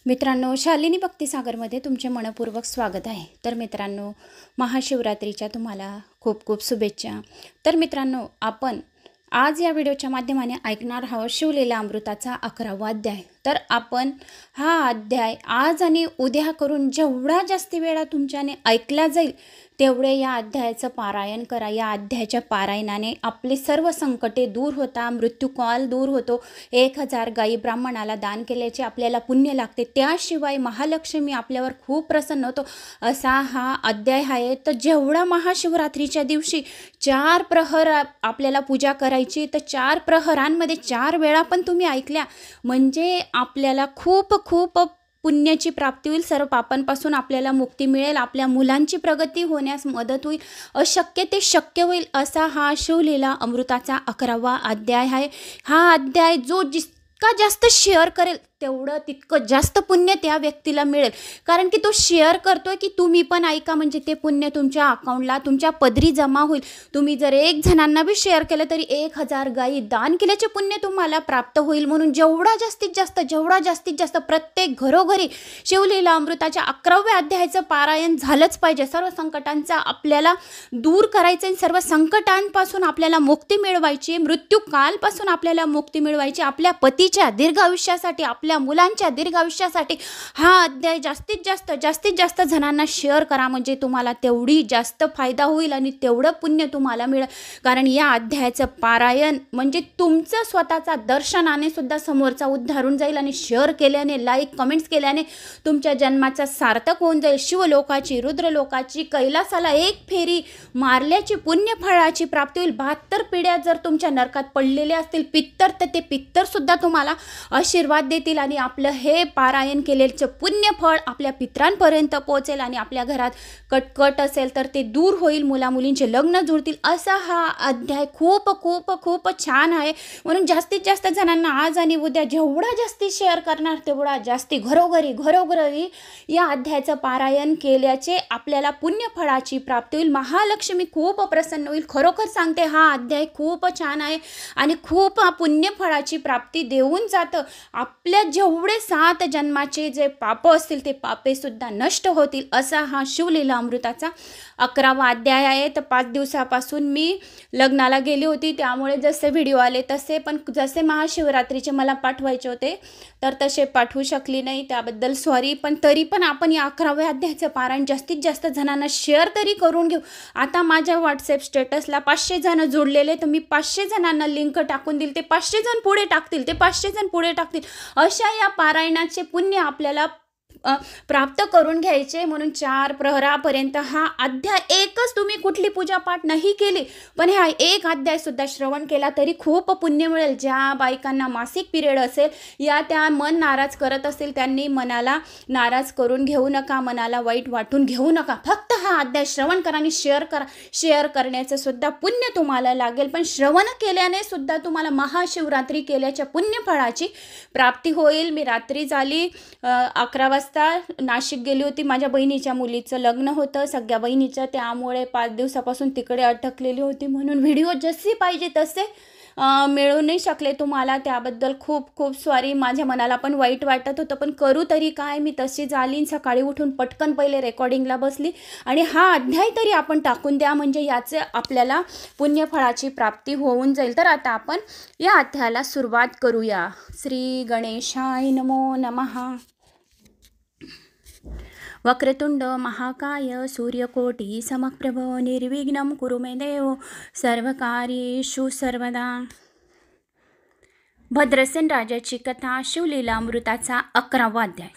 मित्रांनो, शालिनी भक्तिसागरमध्ये तुमचे मनपूर्वक स्वागत आहे। तर मित्रांनो, महाशिवरात्रीच्या तुम्हाला खूप खूप शुभेच्छा। तर मित्रांनो, आपण आज या व्हिडिओच्या माध्यमाने ऐकणार आहोत शिवलीला अमृताचा 11वा अध्याय। तर आपण हा अध्याय आज आणि उद्या करून जेवढा जास्ती वेळा तुमच्याने ऐकला जाईल तेवढे या अध्यायाचं पारायण करा। या अध्यायाच्या पारायणाने आपले सर्व संकटे दूर होता, मृत्यूकाल दूर होतो। 1000 गायी ब्राह्मणाला दान केल्याचे आपल्याला पुण्य लागते, त्याशिवाय महालक्ष्मी आपल्यावर खूप प्रसन्न होतो असा हा अध्याय आहे। तर जेवढा महाशिवरात्रीच्या दिवशी 4 प्रहर आपल्याला पूजा करायची, तर 4 प्रहरांमध्ये 4 वेळा पण तुम्ही ऐकल्या म्हणजे आपल्याला खूप खूप पुण्याची प्राप्ती होईल, सर्व पापांपासून आपल्याला मुक्ती मिळेल, आपल्या मुलांची प्रगती होण्यास मदत होईल, अशक्य ते शक्य होईल असा हा शिवलीला अमृताचा 11वा अध्याय आहे। हा अध्याय जो जितका जास्त शेअर करेल तेवढं तितकं जास्त पुण्य त्या व्यक्तीला मिळेल, कारण की तो शेअर करतोय की तुम्ही पण ऐका, म्हणजे ते पुण्य तुमच्या अकाउंटला तुमच्या पदरी जमा होईल। तुम्ही जर 1 जणांना बी शेअर केलं तरी 1000 गायी दान केल्याचे पुण्य तुम्हाला प्राप्त होईल। म्हणून जेवढा जास्तीत जास्त प्रत्येक घरोघरी शिवलीला अमृताच्या 11व्या अध्यायाचं पारायण झालंच पाहिजे। सर्व संकटांचा आपल्याला दूर करायचं, सर्व संकटांपासून आपल्याला मुक्ती मिळवायची, मृत्यूकालपासून आपल्याला मुक्ती मिळवायची, आपल्या पतीच्या दीर्घ आयुष्यासाठी, आपल्या मुलांच्या दीर्घ आयुष्यासाठी हा अध्याय जास्तीत जास्त जणांना शेअर करा, म्हणजे तुम्हाला तेवढी जास्त फायदा होईल आणि तेवढं पुण्य तुम्हाला मिळेल। कारण या अध्यायाचं पारायण म्हणजे तुमचं स्वतःचा दर्शनाने सुद्धा समोरचा उद्धारून जाईल आणि शेअर केल्याने, लाईक कमेंट्स केल्याने तुमच्या जन्माचा सार्थक होऊन जाईल। शिवलोकाची, रुद्रलोकाची, कैलासाला एक फेरी मारल्याची पुण्यफळाची प्राप्ती होईल। 72 पिढ्या जर तुमच्या नरकात पडलेल्या असतील पित्तर, तर ते पित्तर सुद्धा तुम्हाला आशीर्वाद देतील आणि आपलं हे पारायण केलेलं पुण्यफळ आपल्या पितरांपर्यंत पोहोचेल आणि आपल्या घरात कटकट असेल तर ते दूर होईल, मुलामुलींचे लग्न जुळतील असा हा अध्याय खूप छान आहे। म्हणून जास्तीत जास्त जणांना आज आणि उद्या जेवढा जास्ती शेअर करणार तेवढा जास्ती घरोघरी या अध्यायाचं पारायण केल्याचे आपल्याला पुण्यफळाची प्राप्ती होईल। महालक्ष्मी खूप प्रसन्न होईल। खरोखर सांगते, हा अध्याय खूप छान आहे आणि खूप पुण्यफळाची प्राप्ती देऊन जातं। आपल्या जेवढे 7 जन्माचे जे पाप असतील ते पापे सुद्धा नष्ट होतील असा हा शिवलीला अमृताचा 11वा अध्याय आहे। तर 5 दिवसापासून मी लग्नाला गेली होती, त्यामुळे जसे व्हिडिओ आले तसे, पण जसे महाशिवरात्रीचे मला पाठवायचे होते तर तसे पाठवू शकली नाही, त्याबद्दल सॉरी। पण तरी पण आपण या 11व्या अध्यायाचं पारायण जास्तीत जास्त जणांना शेअर तरी करून घेऊ। आता माझ्या व्हॉट्सअप स्टेटसला 500 जण जोडलेले, तर मी 500 जणांना लिंक टाकून दिली, ते 500 जण पुढे टाकतील, ते 500 जण पुढे टाकतील, अशा या पारायणाचे पुण्य आपल्याला प्राप्त करून घ्यायचे। म्हणून 4 प्रहरापर्यंत हा अध्याय, एकच तुम्ही कुठली पूजा पाठ नाही केली पण हा एक अध्याय सुद्धा श्रवण केला तरी खूप पुण्य मिळेल। ज्या बायकांना मासिक पिरियड असेल या त्या मन नाराज करत असेल त्यांनी मनाला नाराज करून घेऊ नका, मनाला वाईट वाटून घेऊ नका, फक्त हा अध्याय श्रवण करा आणि शेअर करा। शेअर करण्याचं सुद्धा पुण्य तुम्हाला लागेल, पण श्रवण केल्याने सुद्धा तुम्हाला महाशिवरात्री केल्याच्या पुण्यफळाची प्राप्ती होईल। मी रात्री झाली 11 वाजता नाशिक गेली होती, माझ्या बहिणीच्या मुलीचं लग्न होतं, सगळ्या बहिणीचं, त्यामुळे 5 दिवसापासून तिकडे अटकलेली होती, म्हणून व्हिडिओ जसे पाहिजे तसे मिळू नाही शकले तुम्हाला, त्याबद्दल खूप सॉरी। माझ्या मनाला पण वाईट वाटत होतं, पण करू तरी काय, मी तशी झाली। सकाळी उठून पटकन पहिले रेकॉर्डिंगला बसली आणि हा अध्याय तरी आपण टाकून द्या, म्हणजे याचे आपल्याला पुण्यफळाची प्राप्ती होऊन जाईल। तर आता आपण या अध्यायाला सुरुवात करूया। श्री गणेशाय नमो नमः। वक्रतुंड महाकाय सूर्यकोटी समप्रभ निर्विघ्नं कुरु मे देव सर्वकार्येषु सर्वदा। भद्रसेन राजाची कथा, शिवलीला अमृताचा 11वा अध्याय।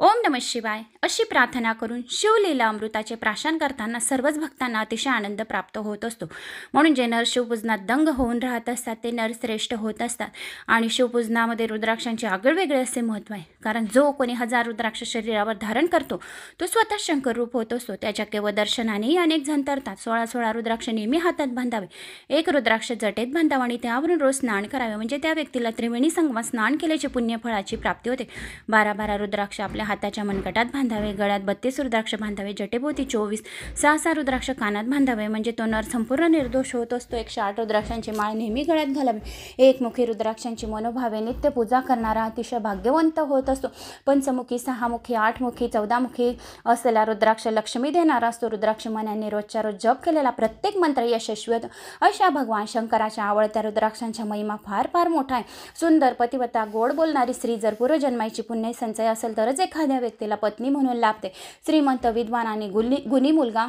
ओम नमः शिवाय अशी प्रार्थना करून शिवलीला अमृताचे प्राशन करताना सर्वच भक्तांना अतिशय आनंद प्राप्त होत असतो। म्हणून जे नर शिवपूजनात दंग होऊन राहत असतात ते नरश्रेष्ठ होत असतात। आणि शिवपूजनामध्ये रुद्राक्षांचे आगळेवेगळे असे महत्त्व आहे, कारण जो कोणी 1000 रुद्राक्ष शरीरावर धारण करतो तो स्वतः शंकर रूप होत असतो। त्याच्या केवळ दर्शनानेही अनेक जण तरतात। 16 रुद्राक्ष नेहमी हातात बांधावे, 1 रुद्राक्ष जटेत बांधावे आणि त्यावरून रोज स्नान करावे, म्हणजे त्या व्यक्तीला त्रिवेणी संगमात स्नान केल्याची पुण्यफळाची प्राप्ती होते। 12 रुद्राक्ष आपल्या आपल्या हाताच्या मनगटात बांधावे, गळ्यात 32 रुद्राक्ष बांधावे, जटेभोवती 24 6 रुद्राक्ष कानात बांधावे, म्हणजे तो नर संपूर्ण निर्दोष होत असतो. 108 रुद्राक्षांची माळ नेहमी गळ्यात घालावी. एकमुखी रुद्राक्षांची मनोभावे नित्य पूजा करणारा अतिशय भाग्यवंत होत असतो. पंचमुखी, 6मुखी, 8मुखी, 14मुखी असलेला रुद्राक्ष लक्ष्मी देणारा असतो. रुद्राक्ष मनाने रोजच्या रोज जप केलेला प्रत्येक मंत्र यशस्वी होतो. अशा भगवान शंकराच्या आवडत्या रुद्राक्षांचा महिमा फार फार मोठा आहे. सुंदर, पतिव्रता, गोड बोलणारी स्त्री जर पूर्वजन्माची पुण्य संचय असेल तरच एखाद्या व्यक्तीला पत्नी म्हणून लाभते. श्रीमंत, विद्वान आणि गुणी मुलगा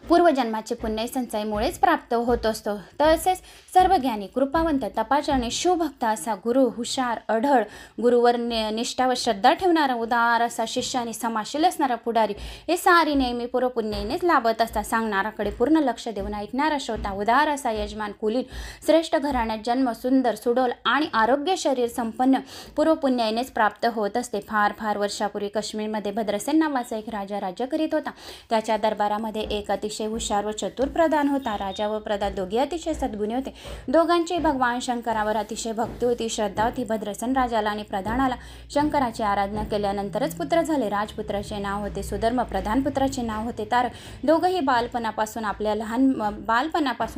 पूर्वजन्माचे पुण्य संचयमुळेच प्राप्त होत असतो. तसेच सर्वज्ञानी, कृपावंत, तपाचरणी, शिवभक्त असा गुरु, हुशार, अढळ, गुरुवर निष्ठा व श्रद्धा ठेवणारा, उदार असा शिष्य आणि समाशील असणारा पुढारी, हे सारी नेहमी पूर्वपुण्यानेच लाभत असतात. सांगणाराकडे पूर्ण लक्ष देऊन ऐकणारा श्रोता, उदार असा यजमान, कुलीन, श्रेष्ठ घराण्यात जन्म, सुंदर, सुडोल आणि आरोग्य शरीर संपन्न पूर्वपुण्यानेच प्राप्त होत असते. फार फार वर्षापूर्वी काश्मीरमध्ये भद्रसेन नावाचा एक राजा राज्य करीत होता. त्याच्या दरबारामध्ये एक अतिशय हुशार व चतुर प्रधान होता. राजा व प्रधान दोघे अतिशय सद्गुणी होते. दोघांची भगवान शंकरावर अतिशय भक्ती होती, श्रद्धा होती. भद्रसेन राजाला आणि प्रधानाला शंकराची आराधना केल्यानंतरच पुत्र झाले. राजपुत्राचे नाव होते सुधर्म, प्रधान पुत्राचे नाव होते तारक. दोघंही बालपणापासून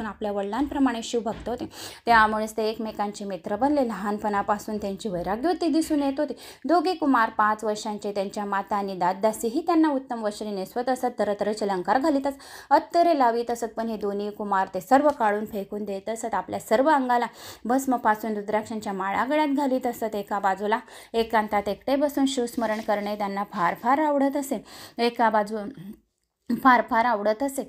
आपल्या वडिलांप्रमाणे शिवभक्त होते. त्यामुळेच ते एकमेकांचे मित्र बनले. लहानपणापासून त्यांची वैराग्यवृत्ती दिसून येत होती. दोघे कुमार 5 वर्षांचे. त्यांच्या माता आणि दासदासीही त्यांना उत्तम वस्त्रे नेसवत असत, तऱ्हेतऱ्हेचे अलंकार घालीत असत, अत्तरे लावीत असत. पण हे दोन्ही कुमार ते सर्व काढून फेकून देत असत. आपल्या सर्व अंगाला भस्मपासून रुद्राक्षांच्या माळा गळ्यात घालीत असत. एका बाजूला एकांतात एकटे बसून शिवस्मरण करणे त्यांना फार फार आवडत असे. फार आवडत असे.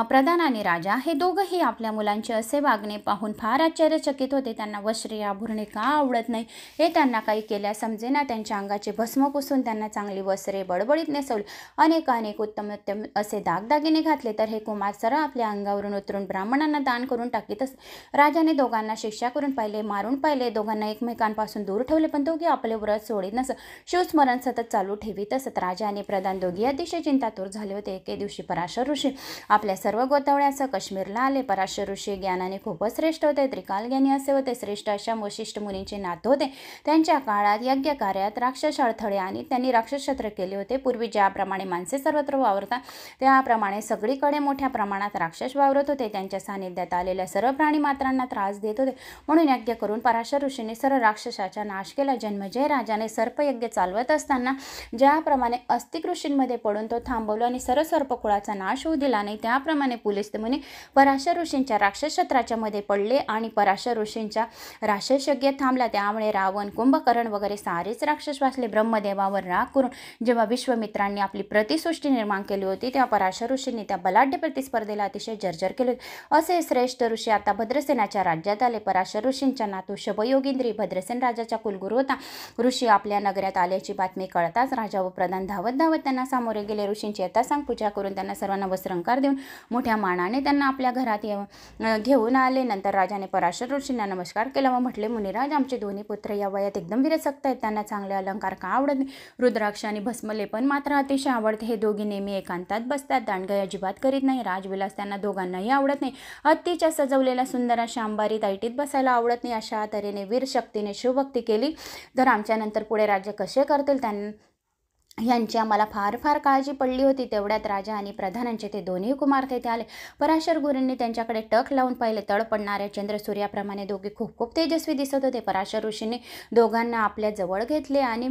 प्रधान आणि राजा हे दोघंही आपल्या मुलांचे असे वागणे पाहून फार आश्चर्यचकित होते. त्यांना वस्त्रे आभूषणे का आवडत नाही हे त्यांना काही केल्या समजेना. त्यांच्या अंगाचे भस्म पुसून त्यांना चांगली वस्त्रे बडबडीत नेसवली. अनेक उत्तम असे दागदागिने घातले. तर हे कुमार सरळ आपल्या अंगावरून उतरून ब्राह्मणांना दान करून टाकीत असत. राजाने दोघांना शिक्षा करून पाहिले, मारून पाहिले, दोघांना एकमेकांपासून दूर ठेवले, पण दोघे आपले व्रत सोडीत नसत. शिवस्मरण सतत चालू ठेवीत असत. राजा आणि प्रधान दोघे अतिशय चिंतातूर झाले होते. एके दिवशी पराशर ऋषी आपल्या सर्व गोतावळ्यासह काश्मीरला आले. पराशर ऋषी ज्ञानाने खूपच श्रेष्ठ होते. त्रिकालज्ञानी असे होते. श्रेष्ठ अशा वशिष्ठ मुनींचे नातू होते. त्यांच्या काळात यज्ञ कार्यात राक्षस अडथळे आणि त्यांनी राक्षसछत्र केले होते. पूर्वी ज्याप्रमाणे माणसे सर्वत्र वावरतात त्याप्रमाणे सगळीकडे मोठ्या प्रमाणात राक्षस वावरत होते. त्यांच्या सानिध्यात आलेल्या सर्व प्राणी मात्रांना त्रास देत होते. म्हणून यज्ञ करून पराशर ऋषीने सर्व राक्षसाचा नाश केला. जन्मजय राजाने सर्पयज्ञ चालवत असताना ज्याप्रमाणे अस्तिक ऋषींमध्ये पडून तो थांबवला आणि सर्व सर्पकुळाचा नाश होऊ दिला नाही, त्याप्रमाणे पुलिस मुनी पराशर ऋषींच्या राक्षसछत्राच्या मध्ये पडले आणि पराशर ऋषींचा राक्षसयज्ञ थांबला. त्यामुळे रावण, कुंभकर्ण वगैरे सारेच राक्षस वाचले. ब्रह्मदेवावर राग करून जेव्हा विश्वामित्रांनी आपली प्रतिसृष्टी निर्माण केली होती तेव्हा पराशर ऋषींनी त्या बलाढ्य प्रतिस्पर्धेला अतिशय जर्जर केले. असे श्रेष्ठ ऋषी आता भद्रसेनाच्या राज्यात आले. पराशर ऋषींचा नातू शबयोगींद्री भद्रसेन राजाचा कुलगुरू होता. ऋषी आपल्या नगरात आल्याची बातमी कळताच राजा व प्रधान धावत त्यांना सामोरे गेले. ऋषींची यथासांग पूजा करून त्यांना सर्वांना वस्त्रंकार देऊन मोठ्या मानाने त्यांना आपल्या घरात घेऊन आले. नंतर राजाने पराशर ऋषींना नमस्कार केला व म्हटले, मुनिराज, आमचे दोन्ही पुत्र या वयात एकदम विरसक्त आहेत. त्यांना चांगले अलंकार का आवडत नाही? रुद्राक्ष आणि भस्मलेपन मात्र अतिशय आवडते. हे दोघे नेहमी एकांतात बसतात, दांडगाई अजिबात करीत नाही. राजविलास त्यांना दोघांनाही आवडत नाही. हत्तीच्या सजवलेल्या सुंदर अशा अंबारीत ऐटीत बसायला आवडत नाही. अशा तऱ्हेने वीर शक्तीने शिवभक्ती केली तर आमच्या नंतर पुढे राज्य कसे करतील यांची आम्हाला फार काळजी पडली होती. तेवढ्यात राजा आणि प्रधानांचे ते दोन्ही कुमार तेथे आले. पराशर गुरूंनी त्यांच्याकडे टक लावून पाहिले. तळ पडणाऱ्या चंद्र सूर्याप्रमाणे दोघे खूप तेजस्वी दिसत होते. पराशर ऋषींनी दोघांना आपल्या जवळ घेतले आणि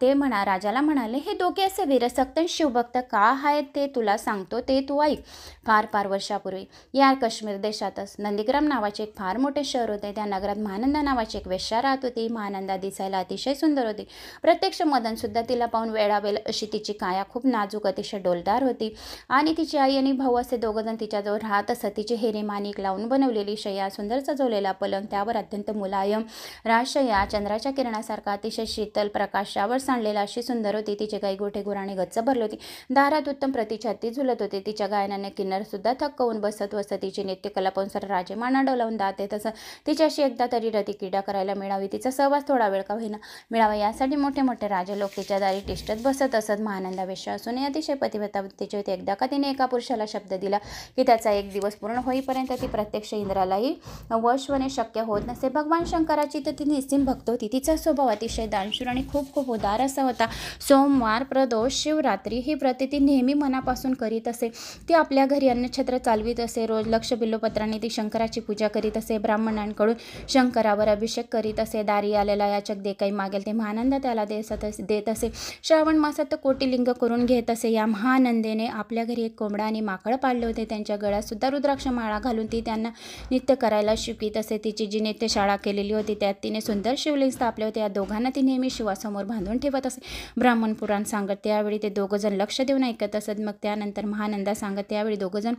ते राजाला म्हणाले, हे दोघे असे विरसक्त शिवभक्त का आहेत ते तुला सांगतो, ते तू ऐक. फार वर्षापूर्वी या काश्मीर देशातच नंदीग्राम नावाचे एक फार मोठे शहर होते. त्या नगरात महानंदा नावाची एक वेश्या राहत होती. महानंदा दिसायला अतिशय सुंदर होती. प्रत्यक्ष मदन सुद्धा तिला पाहून वेळावेळ अशी तिची काया खूप नाजूक, अतिशय डोलदार होती. आणि तिची आई आणि भाऊ असे दोघंजण तिच्याजवळ राहत असत. तिची हेरे माणिक लावून बनवलेली शय्या, सुंदर सजवलेला पलंग, त्यावर अत्यंत मुलायम राजशय्या, चंद्राच्या किरणासारखा अतिशय शीतल प्रकाशावर सांडलेला अशी सुंदर होती. तिचे गाई गोठे गुराने गच्च भरले होती. दारात उत्तम प्रतीची हत्ती झुलत होती. तिच्या गायनाने किन्नर सुद्धा थक्क होऊन बसत तिची नित्यकला पाहून सर राजे माना डोलावून दाते. तसं तिच्याशी एकदा तरी रती क्रीडा करायला मिळावी, तिचा सहवास थोडा वेळ का होईना मिळावा यासाठी मोठे राजे लोक तिच्या दारी टिष्ट सोचत बसत असत. महानंदा वेश्या असूनही अतिशय पतिव्रतावृत्तीची होती. एकदा का तिने एका पुरुषाला शब्द दिला की त्याचा एक दिवस पूर्ण होईपर्यंत ती प्रत्यक्ष इंद्रालाही वश होणे शक्य होत नसे. भगवान शंकराची तर ती निस्सीम भक्त होती. तिचा स्वभाव अतिशय दानशूर आणि खूप खूप उदार असा होता. सोमवार, प्रदोष, शिवरात्री ही व्रते ती नेहमी मनापासून करीत असे. ती आपल्या घरी अन्नछत्र चालवीत असे. रोज लक्ष बिल्लोपत्रांनी ती शंकराची पूजा करीत असे. ब्राह्मणांकडून शंकरावर अभिषेक करीत असे. दारी आलेला याचक जे काही मागेल ते महानंदा त्याला देत असे. श्रावण मासात कोटीलिंग करून घेत असे. या महानंदेने आपल्या घरी एक कोंबडा आणि माकड पाळले होते. त्यांच्या गळ्यात सुद्धा रुद्राक्ष माळा घालून ती त्यांना नित्य करायला शिकवीत असे. तिची जी नित्यशाळा केलेली होती त्यात तिने सुंदर शिवलिंग स्थापले होते. या दोघांना ती नेहमी शिवासमोर बांधून ठेवत असे. ब्राह्मण पुराण सांगत त्यावेळी ते दोघंजण लक्ष देऊन ऐकत असत. मग त्यानंतर महानंदा सांगत त्यावेळी दोघंजण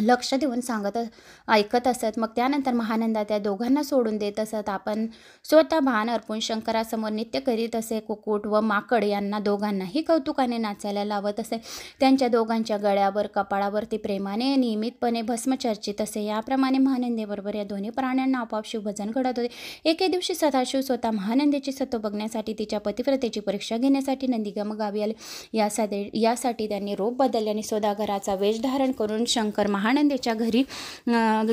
लक्ष देऊन ऐकत असत. मग त्यानंतर महानंदा त्या दोघांना सोडून देत असत. आपण स्वतः भान अर्पून शंकरासमोर नित्य करीत असे. कुक्कुट व माकड यांना दोघांनाही कौतुकाने नाचायला लावत असे. त्यांच्या दोघांच्या गळ्यावर कपाळावर ती प्रेमाने नियमितपणे भस्म चर्चित असे. याप्रमाणे महानंदेबरोबर या दोन्ही प्राण्यांना आपोआप शिवभजन घडत होते. एके दिवशी सदाशिव स्वतः महानंदेची सत्व बघण्यासाठी तिच्या पतिव्रतेची परीक्षा घेण्यासाठी नंदीग्राम गावी आले. यासाठी त्यांनी रूप बदलले आणि सौदागराचा वेश धारण करून शंकर महानंदेच्या घरी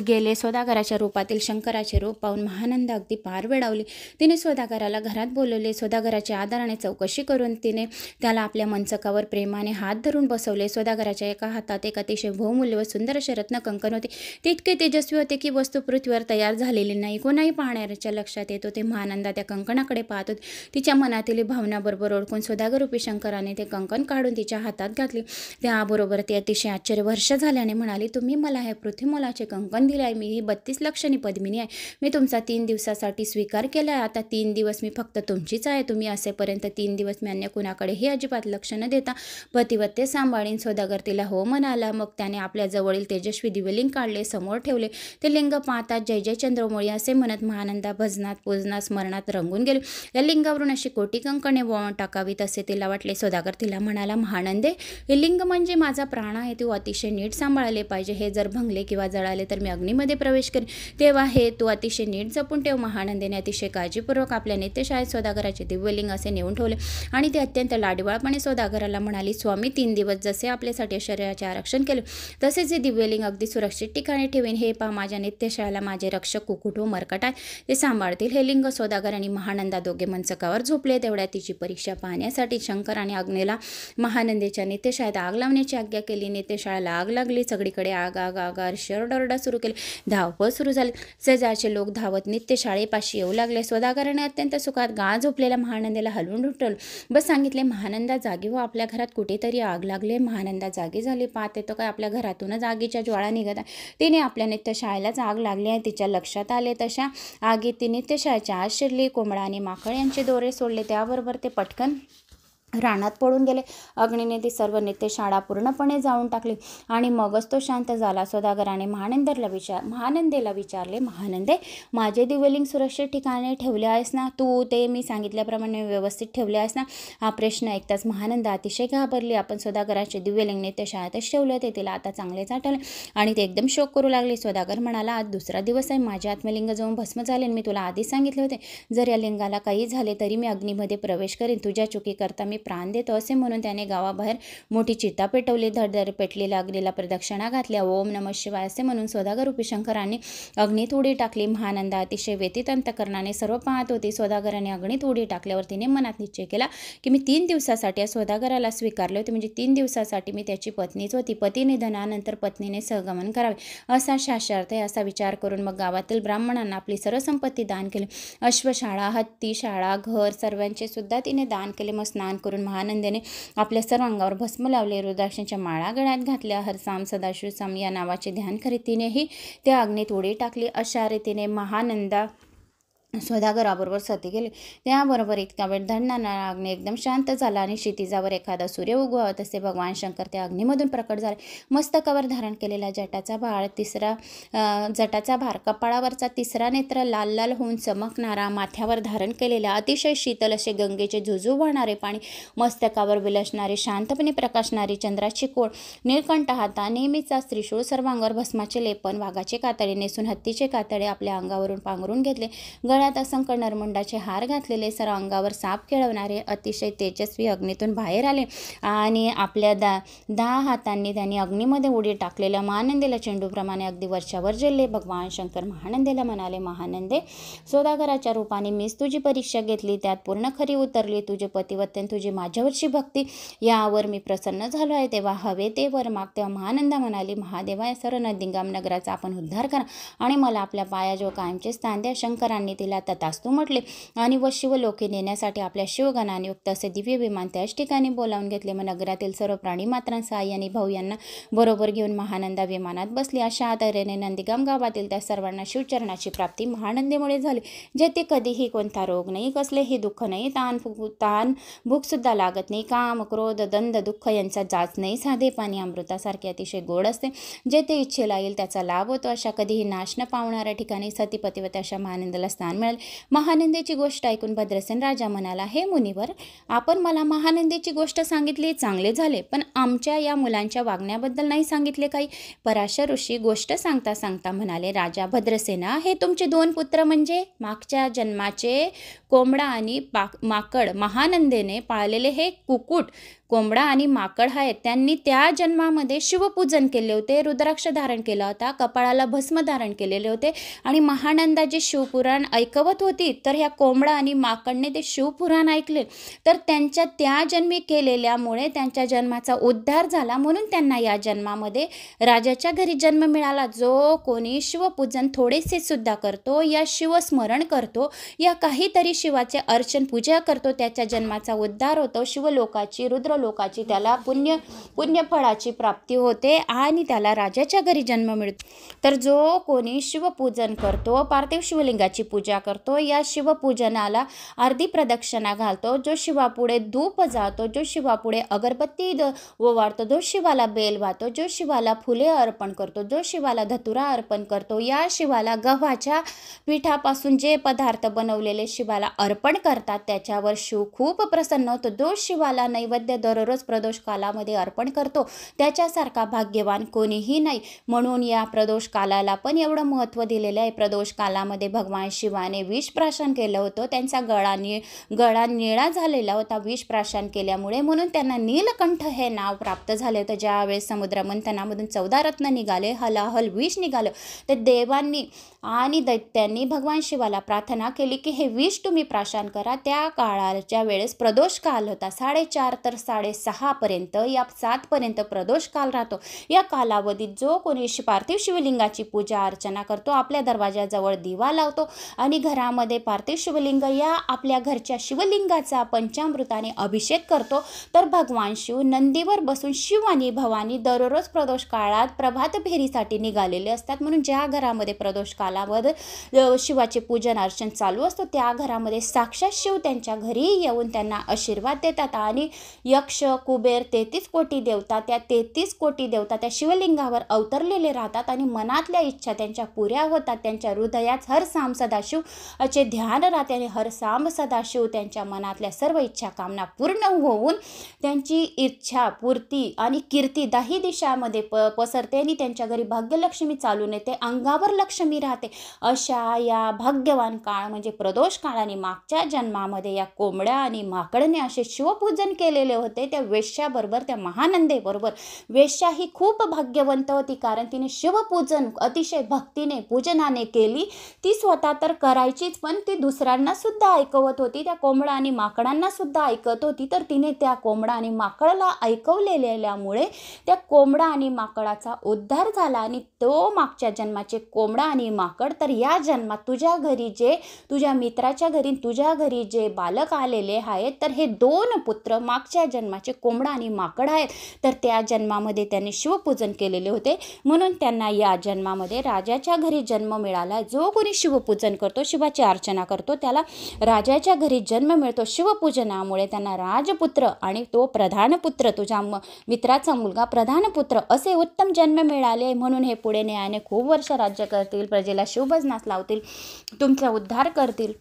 गेले. सौदागराच्या रूपातील शंकराचे रूप पाहून महानंदा अगदी पार वेडावली. तिने सौदागराला घरात बोलवले. सौदागराच्या आदराने चौकशी करून तिने त्याला आपल्या मंचकावर प्रेमाने हात धरून बसवले. सौदागराच्या एका हातात एक अतिशय बहुमूल्य व सुंदर असे रत्न कंकण होते. ते इतके तेजस्वी होते की वस्तू पृथ्वीवर तयार झालेली नाही. कोणाही पाहणाऱ्याच्या लक्षात येत होते. महानंदा त्या कंकणाकडे पाहत होती. तिच्या मनातील भावना बरोबर ओळखून सौदागररूपी शंकराने ते कंकण काढून तिच्या हातात घातले. त्याबरोबर ती अतिशय आश्चर्यवर्ष झाल्याने म्हणाली, तुम्ही मला हे पृथ्वीमोलाचे कंकण दिले आहे. मी ही 32 लक्षणी पद्मिनी आहे. मी तुमचा 3 दिवसासाठी स्वीकार केला आहे. आता 3 दिवस मी फक्त तुमचीच आहे. तुम्ही असेपर्यंत 3 दिवस मी अन्य कुणाकडेही अजिबात लक्ष न देता पतिव्रते सांभाळीन. सौदागर तिला हो म्हणाला. मग त्याने आपल्या जवळील तेजस्वी दिव्यलिंग काढले, समोर ठेवले. ते लिंग पाहतात जय जय चंद्रमौळी असे म्हणत महानंदा भजनात पूजनात स्मरणात रंगून गेले. या लिंगावरून अशी कोटी कंकणे वळून टाकावीत असे तिला वाटले. सौदागर तिला म्हणाला, महानंदे, हे लिंग म्हणजे माझा प्राण आहे. तू अतिशय नीट सांभाळले पाहिजे. हे जर भंगले किंवा जळाले तर मी अग्नीमध्ये प्रवेश करेन. तेव्हा हे तू अतिशय नीट जपून ठेव. महानंदेने अतिशय काळजीपूर्वक आपल्या नित्यशाळेत सौदागराचे दिव्यलिंग असे नेऊन ठेवले आणि ते अत्यंत लाडीवाळपणे सौदागराला म्हणाली, स्वामी, 3 दिवस जसे आपल्यासाठी शरीराचे आरक्षण केले तसेच हे दिव्यलिंग अगदी सुरक्षित ठिकाणी ठेवेन. हे पहा, माझ्या नित्यशाळेला माझे रक्षक कुक्कुट व मरकट आहे, ते सांभाळतील. हे लिंग सौदागर आणि महानंदा दोघे मंचकावर झोपले. तेवढ्या तिची परीक्षा पाहण्यासाठी शंकर आणि अग्नीला महानंदेच्या नित्यशाळेत आग लावण्याची आज्ञा केली. नित्यशाळेला आग लागली. सगळीकडे आग आग आग शरडरडा सुरू केली. धावपळ सुरू झाली. शेजारचे लोक धावत नित्यशाळेपाशी येऊ लागले. सौदागराने अत्यंत सुखात गाळ झोपलेल्या महानंदेला हलवून उठवलं. बस सांगितले, महानंदा जागी व आपल्या घरात कुठेतरी आग लागले. महानंदा जागी झाली. पाहते तो काय आपल्या घरातूनच आगीच्या ज्वाळा निघत आहे. तिने आपल्या नित्यशाळेलाच आग लागली आहे. तिच्या लक्षात आले तशा आगीत ती नित्यशाळेच्या आत शिरली. कोंबडा आणि माकड यांचे दोरे सोडले. त्याबरोबर ते पटकन रानात पळून गेले. अग्नीने ती सर्व नित्यशाळा पूर्णपणे जाळून टाकली आणि मगच तो शांत झाला. सौदागराने महानंदेला विचारले, महानंदे, माझे दिव्यलिंग सुरक्षित ठिकाणी ठेवले आहेस ना? तू ते मी सांगितल्याप्रमाणे व्यवस्थित ठेवले आहेस ना? हा प्रश्न ऐकताच महानंदा अतिशय घाबरली. आपण सौदागराचे दिव्यलिंग नित्यशाळेतच ठेवले होते. तिला आता चांगलेच आठवले आणि ते एकदम शोक करू लागले. सौदागर म्हणाला, आज दुसरा दिवस आहे. माझे आत्मलिंग जाऊन भस्म झाले. मी तुला आधीच सांगितले होते, जर या लिंगाला काही झाले तरी मी अग्नीमध्ये प्रवेश करेन. तुझ्या चुकी करता मी प्राण देतो असे म्हणून त्याने गावाबाहेर मोठी चिता पेटवली. धडधड पेटलेल्या अग्नीला प्रदक्षिणा घातल्या. ओम नमः शिवाय असे म्हणून सौदागरूपी शंकराने अग्नीत उडी टाकली. महानंदा अतिशय व्यथित अंतकरणाने सर्व पाहत होती. सौदागराने अग्नीत उडी टाकल्यावर तिने मनात निश्चय केला की मी 3 दिवसासाठी या सौदागराला स्वीकारले होते. म्हणजे 3 दिवसासाठी मी त्याची पत्नीच होती. पतिनिधनानंतर पत्नीने सहगमन करावे असा शास्त्रार्थ आहे. असा विचार करून मग गावातील ब्राह्मणांना आपली सर्व संपत्ती दान केली. अश्वशाळा, हत्ती शाळा, घर सर्वांचे सुद्धा तिने दान केले. मग स्नान करून महानंदेने आपल्या सर्व अंगावर भस्म लावले. रुद्राक्षांच्या माळा गळ्यात घातल्या. हरसाम सदाशिव साम या नावाचे ध्यान करीत तिनेही त्या अग्नीत उडी टाकली. अशा रीतीने महानंदा सौदागराबरोबर सती गेली. त्याबरोबर इतका वेळ धडणारा अग्नी एकदम शांत झाला आणि क्षितिजावर एखादा सूर्य उगवावा तसे भगवान शंकर त्या अग्नीमधून प्रकट झाले. मस्तकावर धारण केलेला जटाचा भार, कपाळावरचा तिसरा नेत्र लाल लाल होऊन चमकणारा, माथ्यावर धारण केलेला अतिशय शीतल असे गंगेचे झुझू वाहणारे पाणी, मस्तकावर विलसणारी शांतपणे प्रकाशणारी चंद्राची कोळ, निळकंठ हाता, नेहमीचा त्रिशूळ, सर्वांगावर भस्माचे लेपन, वाघाचे कातडे नेसून हत्तीचे कातडे आपल्या अंगावरून पांघरून घेतले. गळ्यात असंख्य नरमुंडाचे हार घातलेले, सर्व अंगावर साप खेळवणारे अतिशय तेजस्वी अग्नीतून बाहेर आले आणि आपल्या 10 हातांनी त्यांनी अग्नीमध्ये उडी टाकलेल्या महानंदेला चेंडूप्रमाणे अगदी वरच्यावर जेलले. भगवान शंकर महानंदेला म्हणाले, महानंदे, सौदागराच्या रूपाने मीच तुझी परीक्षा घेतली, त्यात पूर्ण खरी उतरली. तुझे पतिव्रते, तुझी माझ्यावरची भक्ती यावर मी प्रसन्न झालो आहे, तेव्हा हवे ते वर माग. तेव्हा महानंदा म्हणाली, महादेवा, या सर्व नंदिगाम नगराचा आपण उद्धार करा आणि मला आपल्या पायाजवळ कायमचे स्थान द्या. शंकरांनी तिला तथास्तु म्हटले आणि व शिवलोकी नेण्यासाठी आपल्या शिवगणाने युक्त असे दिव्य विमान त्याच ठिकाणी बोलावून घेतले. मग नगरातील सर्व प्राणी मात्रांसह आई आणि भाऊ यांना बरोबर घेऊन महानंदा विमानात बसली. अशा तऱ्हेने नंदिगाम गावातील त्या सर्वांना शिवचरणाची प्राप्ती महानंदेमुळे झाली, जेथे कधीही कोणता रोग नाही, कसलेही दुःख नाही, ताण भूक सुद्धा लागत नाही, काम, क्रोध, दंड, दुःख यांचा जाच नाही. साधे पाणी अमृतासारखे अतिशय गोड असते, जेथे इच्छेला येईल त्याचा लाभ होतो. अशा कधीही नाश न पावणाऱ्या ठिकाणी सतीपतिव्रते अशा महानंदाला स्थान मिळाले. महानंदेची गोष्ट ऐकून भद्रसेन राजा म्हणाला, हे मुनिवर, आपण मला महानंदेची गोष्ट सांगितली, चांगले झाले, पण आमच्या या मुलांच्या वागण्याबद्दल नाही सांगितले काही. पराशर ऋषी गोष्ट सांगता सांगता म्हणाले, राजा भद्रसेना, हे तुमचे 2 पुत्र म्हणजे मागच्या जन्माचे कोंबडा आणि माकड महानंदेने पाळलेले हे कुकुट कोंबडा आणि माकड आहेत. त्यांनी त्या जन्मामध्ये शिवपूजन केले होते, रुद्राक्ष धारण केला होता, कपाळाला भस्म धारण केलेले होते आणि महानंदा जे शिवपुराण ऐकवत होती, तर ह्या कोंबडा आणि माकडने ते शिवपुराण ऐकले, तर त्यांच्या त्या जन्मी केलेल्यामुळे त्यांच्या जन्माचा उद्धार झाला, म्हणून त्यांना या जन्मामध्ये राजाच्या घरी जन्म मिळाला. जो कोणी शिवपूजन थोडेसे सुद्धा करतो, या शिवस्मरण करतो, या काहीतरी शिवाचे अर्चन पूजा करतो, त्याच्या जन्माचा उद्धार होतो, शिवलोकाची रुद्रलोकाची त्याला पुण्यफळाची प्राप्ती होते आणि त्याला राजाच्या घरी जन्म मिळतो. तर जो कोणी शिवपूजन करतो, पार्थिव शिवलिंगाची पूजा करतो, या शिवपूजनाला अर्धी प्रदक्षिणा घालतो, जो शिवापुढे धूप जातो, जो शिवापुढे अगरबत्ती ओवाळतो, जो शिवाला बेल वाहतो, जो शिवाला फुले अर्पण करतो, जो शिवाला धतुरा अर्पण करतो, या शिवाला गव्हाच्या पिठापासून जे पदार्थ बनवलेले शिवाला अर्पण करतात, त्याच्यावर शिव खूप प्रसन्न होतो. जो शिवाला नैवेद्य दररोज प्रदोष कालामध्ये अर्पण करतो, त्याच्यासारखा भाग्यवान कोणीही नाही. म्हणून या प्रदोष कालाला पण एवढं महत्त्व दिलेलं आहे. प्रदोष कालामध्ये भगवान शिवाने विष प्राशन केलं होतं, त्यांचा गळा निळा झालेला होता विष प्राशन केल्यामुळे, म्हणून त्यांना नीलकंठ हे नाव प्राप्त झाले होतं. ज्यावेळेस समुद्र मंथनामधून 14 रत्न निघाले, हलाहल विष निघालं, तर देवांनी आणि दैत्यांनी भगवान शिवाला प्रार्थना केली की हे विष तुम्ही प्राशन करा. त्या काळाच्या वेळेस प्रदोष काल होता, 4:30 तर 6:30 पर्यंत, या 7 पर्यंत प्रदोष काल राहतो. या कालावधीत जो कोणी पार्थिव शिवलिंगाची पूजा अर्चना करतो, आपल्या दरवाजाजवळ दिवा लावतो आणि घरामध्ये पार्थिव शिवलिंग या आपल्या घरच्या शिवलिंगाचा पंचामृताने अभिषेक करतो, तर भगवान शिव नंदीवर बसून शिव आणि भवानी दररोज प्रदोष काळात प्रभात फेरीसाठी निघालेले असतात. म्हणून ज्या घरामध्ये प्रदोष कालामध्ये शिवाचे पूजन अर्चन चालू असतो, त्या घरामध्ये साक्षात शिव त्यांच्या घरी येऊन त्यांना आशीर्वाद देतात आणि यक्ष, कुबेर, 33 कोटी देवता, त्या 33 कोटी देवता त्या शिवलिंगावर अवतरलेले राहतात आणि मनातल्या इच्छा त्यांच्या पुऱ्या होतात. त्यांच्या हृदयात हर साम सदाशिव असे ध्यान राहते आणि हर साम सदाशिव त्यांच्या मनातल्या सर्व इच्छा कामना पूर्ण होऊन त्यांची इच्छा पूर्ती आणि कीर्ती 10 दिशामध्ये पसरते आणि त्यांच्या घरी भाग्यलक्ष्मी चालून येते, अंगावर लक्ष्मी राहते. अशा या भाग्यवान काळ म्हणजे प्रदोष काळाने मागच्या जन्मामध्ये या कोंबड्या आणि माकडने असे शिवपूजन केलेले होते. त्या वेश्याबरोबर, त्या महानंदेबरोबर, वेश्या ही खूप भाग्यवंत होती, कारण तिने शिवपूजन अतिशय भक्तीने पूजनाने केली. ती स्वतः तर करायचीच, पण ती दुसऱ्यांना सुद्धा ऐकवत होती, त्या कोंबडा आणि माकडांना सुद्धा ऐकत होती. तर तिने त्या कोंबडा आणि माकडाला ऐकवलेल्यामुळे त्या कोंबडा आणि माकडाचा उद्धार झाला आणि तो मागच्या जन्माचे कोंबडा आणि माकड तर या जन्मात तुझ्या घरी जे, तुझ्या मित्राच्या घरी तुझ्या घरी जे बालक आलेले आहेत, तर हे 2 पुत्र मागच्या जन्माचे कोंबडा आणि माकड आहेत. तर त्या जन्मामध्ये त्यांनी शिवपूजन केलेले होते, म्हणून त्यांना या जन्मामध्ये राजाच्या घरी जन्म मिळाला. जो कोणी शिवपूजन करतो, शिवाची अर्चना करतो, त्याला राजाच्या घरी जन्म मिळतो. शिवपूजनामुळे त्यांना राजपुत्र आणि तो प्रधानपुत्र, तुझ्या मित्राचा मुलगा प्रधानपुत्र असे उत्तम जन्म मिळाले. म्हणून हे पुढे न्यायाने खूप वर्ष राज्य करतील, प्रजेला शिवभजनास लावतील, तुमचा उद्धार करतील.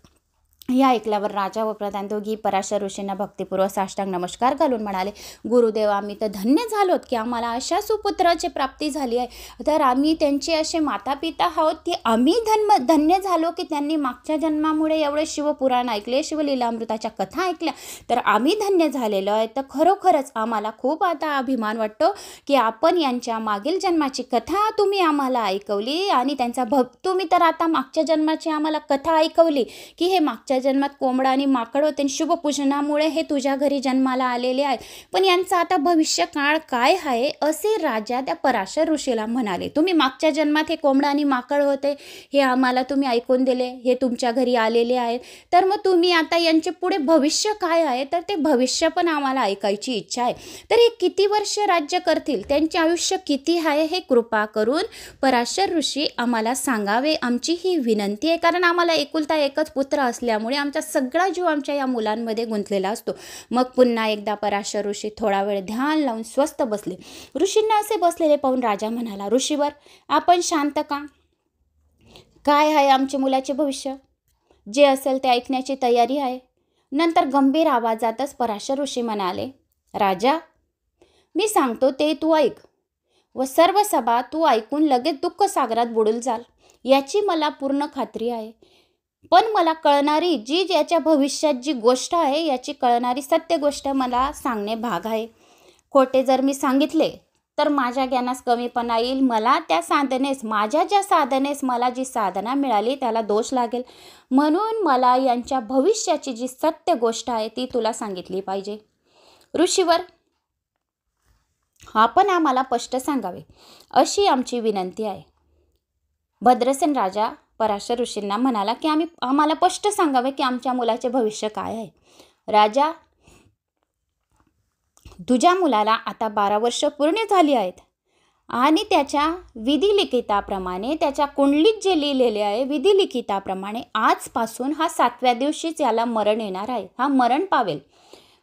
हे ऐकल्यावर राजा व प्रधान दोघी पराशर ऋषींना भक्तिपूर्वक साष्टांग नमस्कार घालून म्हणाले, गुरुदेव, आम्ही तर धन्य झालोत की आम्हाला अशा सुपुत्राची प्राप्ती झाली आहे. तर आम्ही त्यांचे असे माता पिता आहोत की आम्ही धन्य झालो की त्यांनी मागच्या जन्मामुळे एवढे शिवपुराण ऐकले, शिवलीलामृताच्या कथा ऐकल्या, तर आम्ही धन्य झालेलो आहे. तर खरोखरच आम्हाला खूप आता अभिमान वाटतो की आपण यांच्या मागील जन्माची कथा तुम्ही आम्हाला ऐकवली आणि त्यांचा तुम्ही तर आता मागच्या जन्माची आम्हाला कथा ऐकवली की हे मागच्या जन्मात कोंबडा आणि माकड होते, शुभपूजनामुळे हे तुझ्या घरी जन्माला आलेले आहेत, पण यांचा आता भविष्य काळ काय आहे असे राजा त्या पराशर ऋषीला म्हणाले. तुम्ही मागच्या जन्मात हे कोंबडा आणि माकड होते, हे आम्हाला तुम्ही ऐकून दिले, हे तुमच्या घरी आलेले आहेत, तर मग तुम्ही आता यांचे पुढे भविष्य काय आहे, तर ते भविष्य पण आम्हाला ऐकायची इच्छा आहे. तर हे किती वर्ष राज्य करतील, त्यांचे आयुष्य किती आहे, हे कृपा करून पराशर ऋषी आम्हाला सांगावे, आमची ही विनंती आहे. कारण आम्हाला एकुलता एकच पुत्र असल्यामुळे आमचा सगळा जीव आमच्या या मुलांमध्ये गुंतलेला असतो. मग पुन्हा एकदा पराशर ऋषी थोडा वेळ ध्यान लावून स्वस्थ बसले. ऋषींना असे बसलेले पाहून राजा म्हणाला, ऋषीवर, आपण शांत का? काय आहे आमच्या मुलाचे भविष्य? जे असेल ते ऐकण्याची तयारी आहे. नंतर गंभीर आवाजातच पराशर ऋषी म्हणाले, राजा, मी सांगतो ते तू ऐक व सर्व सभा तू ऐकून लगेच दुःख सागरात बुडून जाल याची मला पूर्ण खात्री आहे. पण मला कळणारी याच्या भविष्यात जी गोष्ट आहे याची कळणारी सत्य गोष्ट मला सांगणे भाग आहे. खोटे जर मी सांगितले तर माझ्या ज्ञानास कमीपणा येईल. मला त्या साधनेस, माझ्या ज्या साधनेस मला जी साधना मिळाली त्याला दोष लागेल. म्हणून मला यांच्या भविष्याची जी सत्य गोष्ट आहे ती तुला सांगितली पाहिजे. ऋषीवर, आपण आम्हाला स्पष्ट सांगावे अशी आमची विनंती आहे. भद्रसेन राजा पराशर ऋषींना म्हणाला की आम्हाला स्पष्ट सांगावे की आमच्या मुलाचे भविष्य काय आहे. राजा, तुझ्या मुलाला आता 12 वर्ष पूर्ण झाली आहेत आणि त्याच्या विधिलिखिताप्रमाणे, त्याच्या कुंडलीत जे लिहिलेले आहे विधिलिखिताप्रमाणे आजपासून हा 7व्या दिवशीच याला मरण येणार आहे, हा मरण पावेल.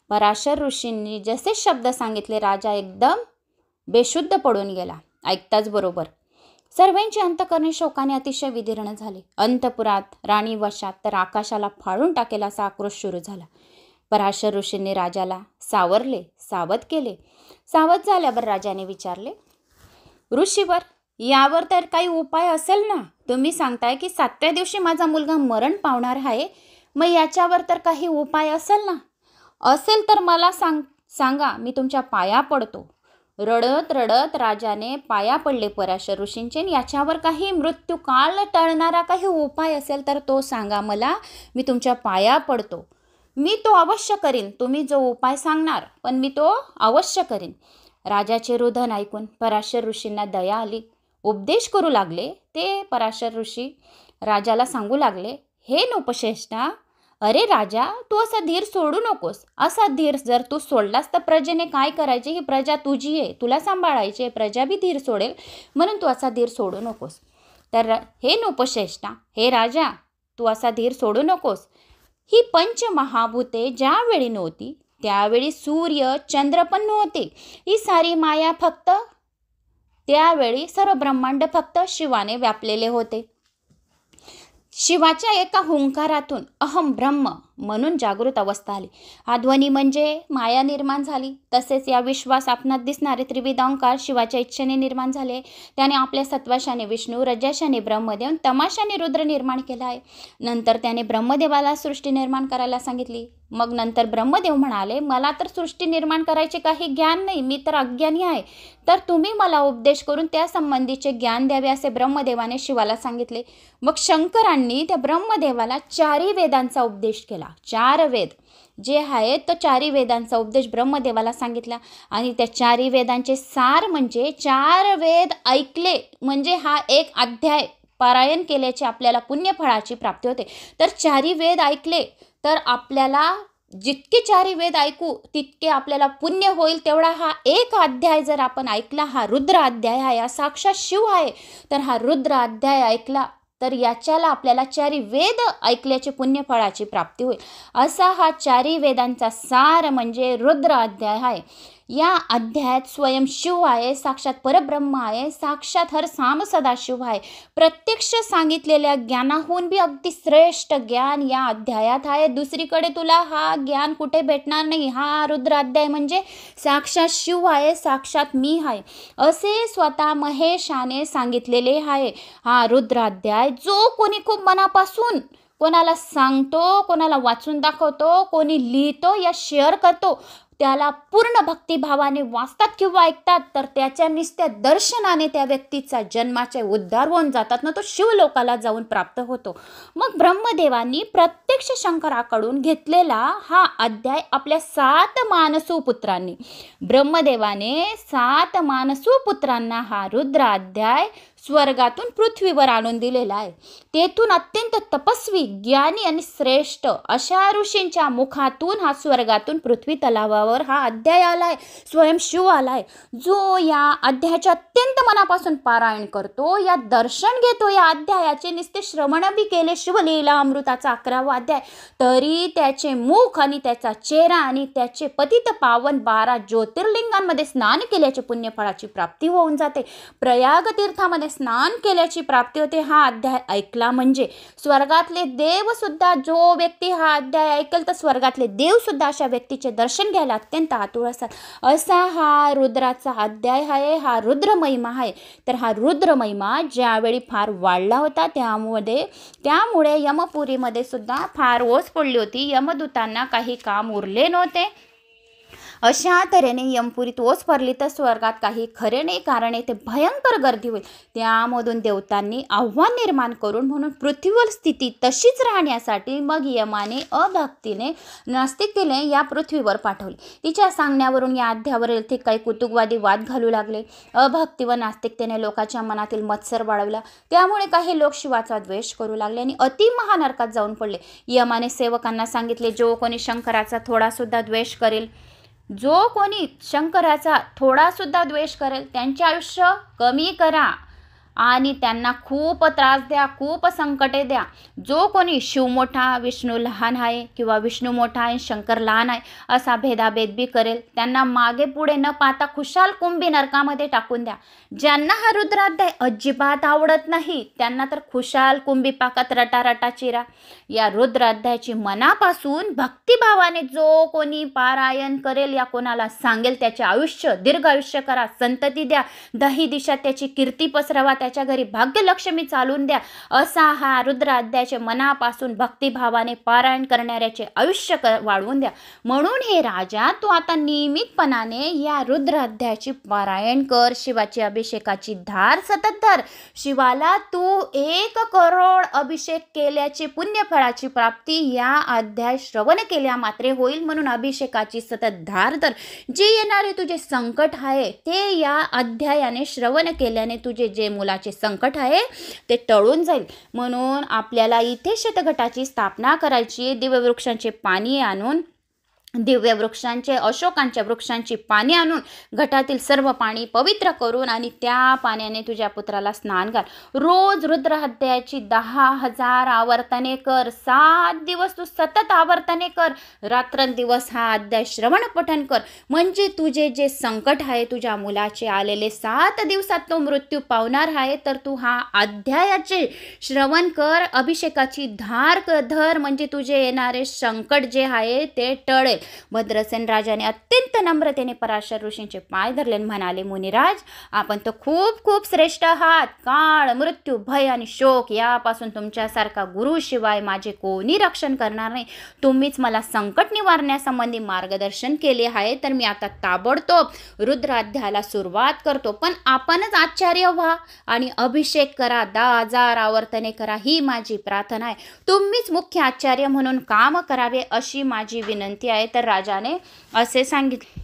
पराशर ऋषींनी जसे शब्द सांगितले राजा एकदम बेशुद्ध पडून गेला. ऐकताच बरोबर सर्वांची अंतकरणे शोकाने अतिशय विदीर्ण झाली. अंतपुरात, राणी वशात तर आकाशाला फाळून टाकेल असा आक्रोश सुरू झाला. पराशर ऋषींनी राजाला सावरले, सावध केले. सावध झाल्यावर राजाने विचारले, ऋषीवर, यावर तर काही उपाय असेल ना? तुम्ही सांगताय की 7व्या दिवशी माझा मुलगा मरण पावणार आहे, मग याच्यावर तर काही उपाय असेल ना? असेल तर मला सांगा, मी तुमच्या पाया पडतो. रडत रडत राजाने पाया पडले पराशर ऋषींचे. याच्यावर काही मृत्यू काळ टळणारा काही उपाय असेल तर तो सांगा मला, मी तुमच्या पाया पडतो. मी तो अवश्य करीन, तुम्ही जो उपाय सांगणार, पण मी तो अवश्य करीन. राजाचे रुदन ऐकून पराशर ऋषींना दया आली. उपदेश करू लागले. ते पराशर ऋषी राजाला सांगू लागले, हे नृपश्रेष्ठा, अरे राजा, तू असा धीर सोडू नकोस. असा धीर जर तू सोडलास तर प्रजेने काय करायचे? ही प्रजा तुझी आहे, तुला सांभाळायची आहे, प्रजा बी धीर सोडेल, म्हणून तू असा धीर सोडू नकोस. तर हे नृपश्रेष्ठा, हे राजा, तू असा धीर सोडू नकोस. ही पंचमहाभूते ज्यावेळी नव्हती त्यावेळी सूर्य चंद्र पण नव्हते. ही सारी माया फक्त त्यावेळी सर्व ब्रह्मांड फक्त शिवाने व्यापलेले होते. शिवाच्या एका हुंकारातून अहम ब्रह्म म्हणून जागृत अवस्था आली. हा ध्वनी म्हणजे माया निर्माण झाली. तसेच या विश्वास आपणात दिसणारे त्रिविध ओंकार शिवाच्या इच्छेने निर्माण झाले. त्याने आपल्या सत्वाशाने विष्णू, रजशाने ब्रह्मदेव, तमाशाने रुद्र निर्माण केला आहे. नंतर त्याने ब्रह्मदेवाला सृष्टी निर्माण करायला सांगितली. मग नंतर ब्रह्मदेव म्हणाले, मला तर सृष्टी निर्माण करायचे काही ज्ञान नाही, मी तर अज्ञानी आहे, तर तुम्ही मला उपदेश करून त्या संबंधीचे ज्ञान द्यावे असे ब्रह्मदेवाने शिवाला सांगितले. मग शंकरांनी त्या ब्रह्मदेवाला 4 वेदांचा उपदेश केला. 4 वेद जे आहेत तो 4 वेदांचा उपदेश ब्रह्मदेवाला सांगितला. आणि त्या 4 वेदांचे सार म्हणजे 4 वेद ऐकले म्हणजे हा एक अध्याय पारायण केल्याचे आपल्याला पुण्यफळाची प्राप्ती होते. तर 4 वेद ऐकले तर आपल्याला जितके 4 वेद ऐकू तितके आपल्याला पुण्य होईल. तेवढा हा एक अध्याय जर आपण ऐकला, हा रुद्र अध्याय आहे, हा साक्षात शिव आहे, तर हा रुद्र अध्याय ऐकला तर याच्याला आपल्याला 4 वेद ऐकल्याचे पुण्यफळाची प्राप्ती होईल. असा हा 4 वेदांचा सार म्हणजे रुद्र अध्याय आहे. या अध्यायात स्वयं शिव आहे, साक्षात परब्रह्म आहे, साक्षात हर साम सदाशिव आहे. प्रत्यक्ष सांगितलेल्या ज्ञानाहून बी अगदी श्रेष्ठ ज्ञान या अध्यायात आहे. दुसरीकडे तुला हा ज्ञान कुठे भेटणार नाही. हा रुद्र अध्याय म्हणजे साक्षात शिव आहे, साक्षात मी आहे असे स्वतः महेशाने सांगितलेले आहे. हा रुद्र अध्याय जो कोणी खूप मनापासून कोणाला सांगतो, कोणाला वाचून दाखवतो, कोणी लिहितो या शेअर करतो, त्याला पूर्ण भक्तिभावाने वाचतात किंवा ऐकतात तर त्याच्या नुसत्या दर्शनाने त्या व्यक्तीचा जन्माचे उद्धार होऊन जातात ना, तो शिवलोकाला जाऊन प्राप्त होतो. मग ब्रह्मदेवांनी प्रत्यक्ष शंकराकडून घेतलेला हा अध्याय आपल्या 7 मानसू पुत्रांनी, ब्रह्मदेवाने 7 मानसू पुत्रांना हा रुद्र अध्याय स्वर्गातून पृथ्वीवर आणून दिलेला आहे. तेथून अत्यंत तपस्वी, ज्ञानी आणि श्रेष्ठ अशा ऋषींच्या मुखातून हा स्वर्गातून पृथ्वी तलावावर हा अध्याय आलाय. स्वयं शिव आलाय. जो या अध्यायाचे अत्यंत मनापासून पारायण करतो, या दर्शन घेतो, या अध्यायाचे नुसते श्रवण बी केले, शिवलीला अमृताचा 11वा अध्याय, तरी त्याचे मुख आणि त्याचा चेहरा आणि त्याचे पतित पावन 12 ज्योतिर्लिंगांमध्ये स्नान केल्याचे पुण्यफळाची प्राप्ती होऊन जाते. प्रयाग तीर्थामध्ये स्नान केल्याची प्राप्ती होते. हा अध्याय ऐकला म्हणजे स्वर्गातले देव सुद्धा, जो व्यक्ती हा अध्याय ऐकेल तर स्वर्गातले देव सुद्धा अशा व्यक्तीचे दर्शन घ्यायला अत्यंत आतुर असतात. असा हा रुद्राचा अध्याय आहे. हा रुद्र महिमा आहे. तर हा रुद्र महिमा ज्यावेळी फार वाढला होता त्यामुळे यमपुरीमध्ये सुद्धा फार ओस पडली होती. यमदूतांना काही काम उरले नव्हते. अशा तऱ्हेने यमपुरीत ओस भरली तर स्वर्गात काही खरे नाही, कारण येथे भयंकर गर्दी होईल. त्यामधून देवतांनी आव्हान निर्माण करून म्हणून पृथ्वीवर स्थिती तशीच राहण्यासाठी मग यमाने अभक्तीने नास्तिकतेने या पृथ्वीवर पाठवले. तिच्या सांगण्यावरून या अध्यायावरील ते काही कुतुकवादी वाद घालू लागले. अभक्ती व नास्तिकतेने लोकांच्या मनातील मत्सर वाढवला. त्यामुळे काही लोक शिवाचा द्वेष करू लागले आणि अति महानरकात जाऊन पडले. यमाने सेवकांना सांगितले, जो कोणी शंकराचा थोडासुद्धा द्वेष करेल, जो कोणी शंकराचा थोडासुद्धा द्वेष करेल, त्यांचे आयुष्य कमी करा आणि त्यांना खूप त्रास द्या, खूप संकटे द्या. जो कोणी शिव मोठा विष्णू लहान आहे किंवा विष्णू मोठा आहे शंकर लहान आहे असा भेदाभेद बी करेल, त्यांना मागे पुढे न पाहता खुशाल कुंभी नरकामध्ये टाकून द्या. ज्यांना हा रुद्राध्याय अजिबात आवडत नाही त्यांना तर खुशाल कुंभी पाकात रटारटा चिरा. या रुद्राध्यायाची मनापासून भक्तिभावाने जो कोणी पारायण करेल, या कोणाला सांगेल त्याचे आयुष्य दीर्घ आयुष्य करा, संतती द्या, 10 दिशात त्याची कीर्ती पसरवा, त्याच्या घरी भाग्यलक्ष्मी चालून द्या. असा हा रुद्र अध्यायाचे मनापासून भक्तिभावाने पारायण करणाऱ्याचे आयुष्य वाढवून द्या. म्हणून हे राजा, तू आता नियमितपणाने या रुद्र अध्यायाची पारायण कर. शिवाची अभिषेकाची धार सतत धर. शिवाला तू 1 करोड अभिषेक केल्याची पुण्यफळाची प्राप्ती या अध्याय श्रवण केल्या मात्रे होईल. म्हणून अभिषेकाची सतत धार धर. जे येणारे तुझे संकट आहे ते या अध्यायाने श्रवण केल्याने तुझे जे मुलाचे संकट आहे ते टळून जाईल. म्हणून आपल्याला इथे शतघटाची स्थापना करायची. दिव्यवृक्षांचे पाणी आणून, दिव्य वृक्षांचे, अशोकांच्या वृक्षांची पाणी आणून घटातील सर्व पाणी पवित्र करून आणि त्या पाण्याने तुझ्या पुत्राला स्नान घाल. रोज रुद्र अध्यायाची 10,000 आवर्तने कर. 7 दिवस तू सतत आवर्तने कर. रात्रंदिवस हा अध्याय श्रवण पठण कर. म्हणजे तुझे जे संकट आहे, तुझ्या मुलाचे आलेले 7 दिवसात तो मृत्यू पावणार आहे, तर तू हा अध्यायाचे श्रवण कर. अभिषेकाची धार धर, म्हणजे तुझे येणारे संकट जे आहे ते टळेल. भद्रसेन राजाने अत्यंत नम्रतेने पराशर ऋषींचे पाय धरले आणि म्हणाले, मुनिराज, आपण तर खूप खूप श्रेष्ठ आहात. काळ, मृत्यू, भय आणि शोक यापासून तुमच्यासारखा गुरु शिवाय माझे कोणी रक्षण करणार नाही. तुम्हीच मला संकट निवारण्यासंबंधी मार्गदर्शन केले आहे, तर मी आता ताबडतोब रुद्र अध्यायाला सुरुवात करतो. पण आपणच आचार्य व्हा आणि अभिषेक करा, 10,000 आवर्तने करा, ही माझी प्रार्थना आहे. तुम्हीच मुख्य आचार्य म्हणून काम करावे अशी माझी विनंती आहे. तर राजाने असे सांगितले,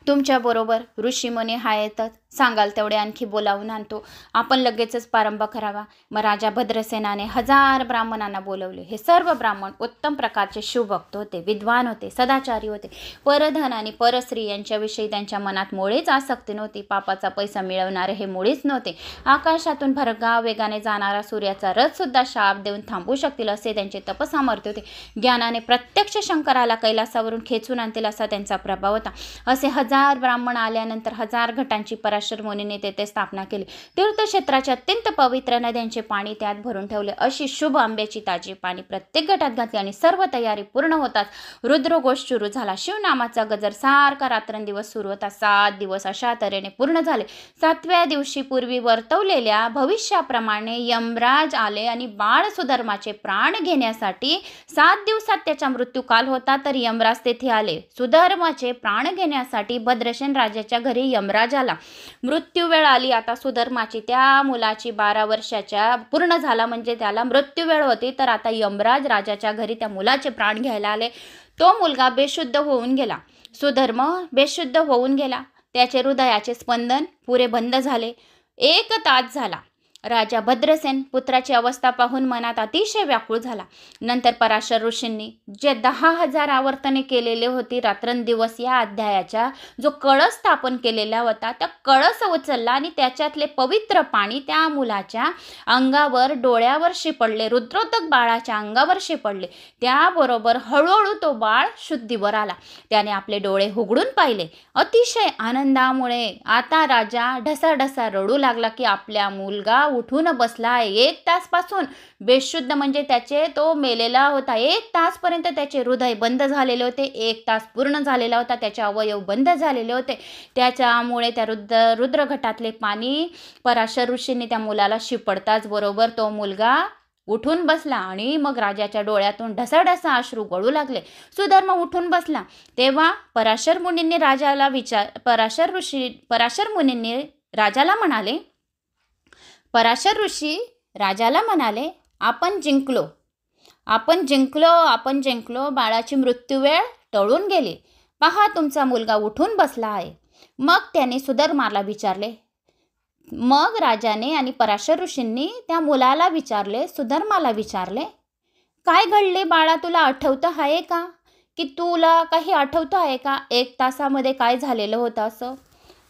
तुमच्याबरोबर ऋषीमुनी आहेतच, सांगाल तेवढे आणखी बोलावून आणतो. आपण लगेचच प्रारंभ करावा. मग राजा भद्रसेनाने 1000 ब्राह्मणांना बोलवले. हे सर्व ब्राह्मण उत्तम प्रकारचे शिवभक्त होते, विद्वान होते, सदाचारी होते. परधन आणि परस्त्री यांच्याविषयी त्यांच्या मनात मुळीच आसक्ती नव्हती. पापाचा पैसा मिळवणारे हे मुळीच नव्हते. आकाशातून भरगाव वेगाने जाणारा सूर्याचा रथ सुद्धा शाप देऊन थांबवू शकतील असे त्यांचे तपसामर्थ्य होते. ज्ञानाने प्रत्यक्ष शंकराला कैलासावरून खेचून आणतील असा त्यांचा प्रभाव होता. असे 1000 1000 ब्राह्मण आल्यानंतर 1000 घटांची पराशर मुनीने तेथे स्थापना केली. तीर्थक्षेत्राचे अत्यंत पवित्र नद्यांचे पाणी त्यात भरून ठेवले. अशी शुभ आंब्याची ताजी पाणी प्रत्येक घटात घातली आणि सर्व तयारी पूर्ण होताच रुद्रघोष सुरू झाला. शिवनामाचा गजर सारखा रात्रंदिवस सुरू होता. 7 दिवस अशा तऱ्हेने पूर्ण झाले. 7व्या दिवशी पूर्वी वर्तवलेल्या भविष्याप्रमाणे यमराज आले आणि बाळ सुधर्माचे प्राण घेण्यासाठी 7 दिवसात त्याचा मृत्यूकाल होता तर यमराज तेथे आले. सुधर्माचे प्राण घेण्यासाठी भद्रसेन राजाच्या घरी यमराज आला. मृत्यू वेळ आली. आता सुधर्माची त्या मुलाची 12 वर्षाच्या पूर्ण झाला म्हणजे त्याला मृत्यू वेळ होती. तर आता यमराज राजाच्या घरी त्या मुलाचे प्राण घ्यायला आले. तो मुलगा बेशुद्ध होऊन गेला. सुधर्म बेशुद्ध होऊन गेला. त्याचे हृदयाचे स्पंदन पुरे बंद झाले. 1 तास झाला. राजा भद्रसेन पुत्राची अवस्था पाहून मनात अतिशय व्याकुळ झाला. नंतर पराशर ऋषींनी जे 10,000 आवर्तने केलेले होती रात्रंदिवस या अध्यायाचा जो कळस स्थापन केलेला होता त्या कळस उचलला आणि त्याच्यातले पवित्र पाणी त्या मुलाच्या अंगावर डोळ्यावर शिपडले. रुद्रोदक बाळाच्या अंगावर शिपडले. त्याबरोबर हळूहळू तो बाळ शुद्धीवर आला. त्याने आपले डोळे उघडून पाहिले. अतिशय आनंदामुळे आता राजा ढसाढसा रडू लागला की आपल्या मुलगा उठून बसला आहे. 1 तासपासून बेशुद्ध म्हणजे त्याचे तो मेलेला होता. 1 तासपर्यंत त्याचे हृदय बंद झालेले होते. 1 तास पूर्ण झालेला होता. त्याचे अवयव बंद झालेले होते. त्याच्यामुळे त्या रुद्रघटातले पाणी पराशर ऋषींनी त्या मुलाला शिपडताच बरोबर तो मुलगा उठून बसला आणि मग राजाच्या डोळ्यातून ढसाढसा अश्रू गळू लागले. सुधर्म उठून बसला. तेव्हा पराशर मुनींनी पराशर ऋषी राजाला म्हणाले, आपण जिंकलो. बाळाची मृत्यूवेळ टळून गेली. पहा तुमचा मुलगा उठून बसला आहे. मग त्याने सुधर्माला विचारले. मग राजाने आणि पराशर ऋषींनी त्या मुलाला विचारले, सुधर्माला विचारले, काय घडले बाळा, तुला आठवतं आहे का? की तुला काही आठवतं आहे का 1 तासामध्ये काय झालेलं होतं असं?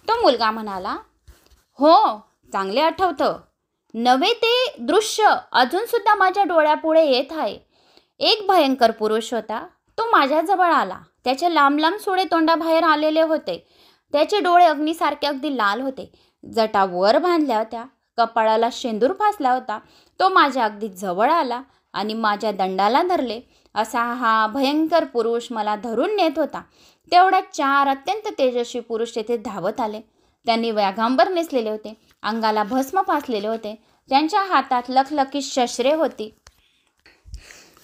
तो मुलगा म्हणाला, हो चांगले आठवतं. नवे ते दृश्य अजूनसुद्धा माझ्या डोळ्यापुढे येत आहे. एक भयंकर पुरुष होता. तो माझ्याजवळ आला. त्याचे लांब लांब सुळे तोंडाबाहेर आलेले होते. त्याचे डोळे अग्नीसारखे अगदी लाल होते. जटा वर बांधल्या होत्या. कपाळाला शेंदूर फासला होता. तो माझ्या अगदी जवळ आला आणि माझ्या दंडाला धरले. असा हा भयंकर पुरुष मला धरून नेत होता. तेवढ्यात 4 अत्यंत तेजस्वी पुरुष तेथे धावत आले. त्यांनी व्याघांबर नेसलेले होते. अंगाला भस्म फासलेले होते. त्यांच्या हातात लखलखीत शस्त्रे होती.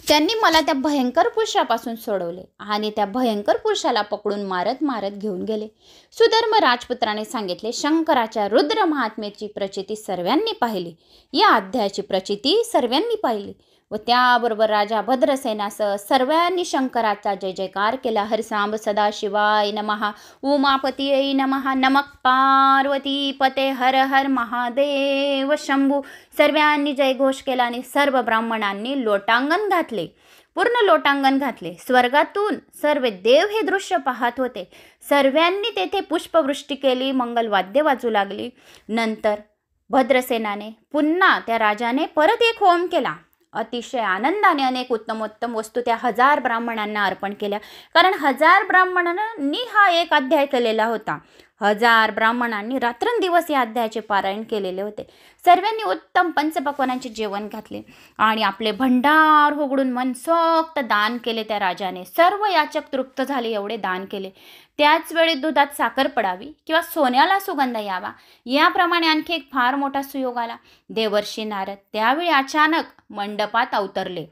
त्यांनी मला त्या भयंकर पुरुषापासून सोडवले आणि त्या भयंकर पुरुषाला पकडून मारत मारत घेऊन गेले. सुधर्म राजपुत्राने सांगितले, शंकराच्या रुद्र महात्म्याची प्रचिती सर्वांनी पाहिली. या अध्यायाची प्रचिती सर्वांनी पाहिली व त्याबरोबर राजा भद्रसेनासह सर्वांनी शंकराचा जय जयकार केला. हरिसांब सदाशिवाय नमः, उमापतीयै नमः, नमः पार्वती पते, हर हर महादेव शंभू. सर्वांनी जयघोष केला आणि सर्व ब्राह्मणांनी लोटांगण घातले. पूर्ण लोटांगण घातले. स्वर्गातून सर्व देव हे दृश्य पाहत होते. सर्वांनी तेथे पुष्पवृष्टी केली. मंगलवाद्य वाजू लागली. नंतर भद्रसेनाने पुन्हा त्या राजाने परत एक होम केला. अतिशय आनंदाने अनेक उत्तमोत्तम वस्तू त्या 1000 ब्राह्मणांना अर्पण केल्या. कारण 1000 ब्राह्मणांनी हा एक अध्याय केलेला होता. 1000 ब्राह्मणांनी रात्रंदिवस या अध्यायाचे पारायण केलेले होते. सर्वांनी उत्तम पंचपक्वानांचे जेवण घातले आणि आपले भंडार उघडून मनसोक्त दान केले. त्या राजाने सर्व याचक तृप्त झाले एवढे दान केले. त्याच वेळी दुधात साखर पडावी किंवा सोन्याला सुगंध यावा याप्रमाणे आणखी एक फार मोठा सुयोग आला. देवर्षी नारद त्यावेळी अचानक मंडपात अवतरले.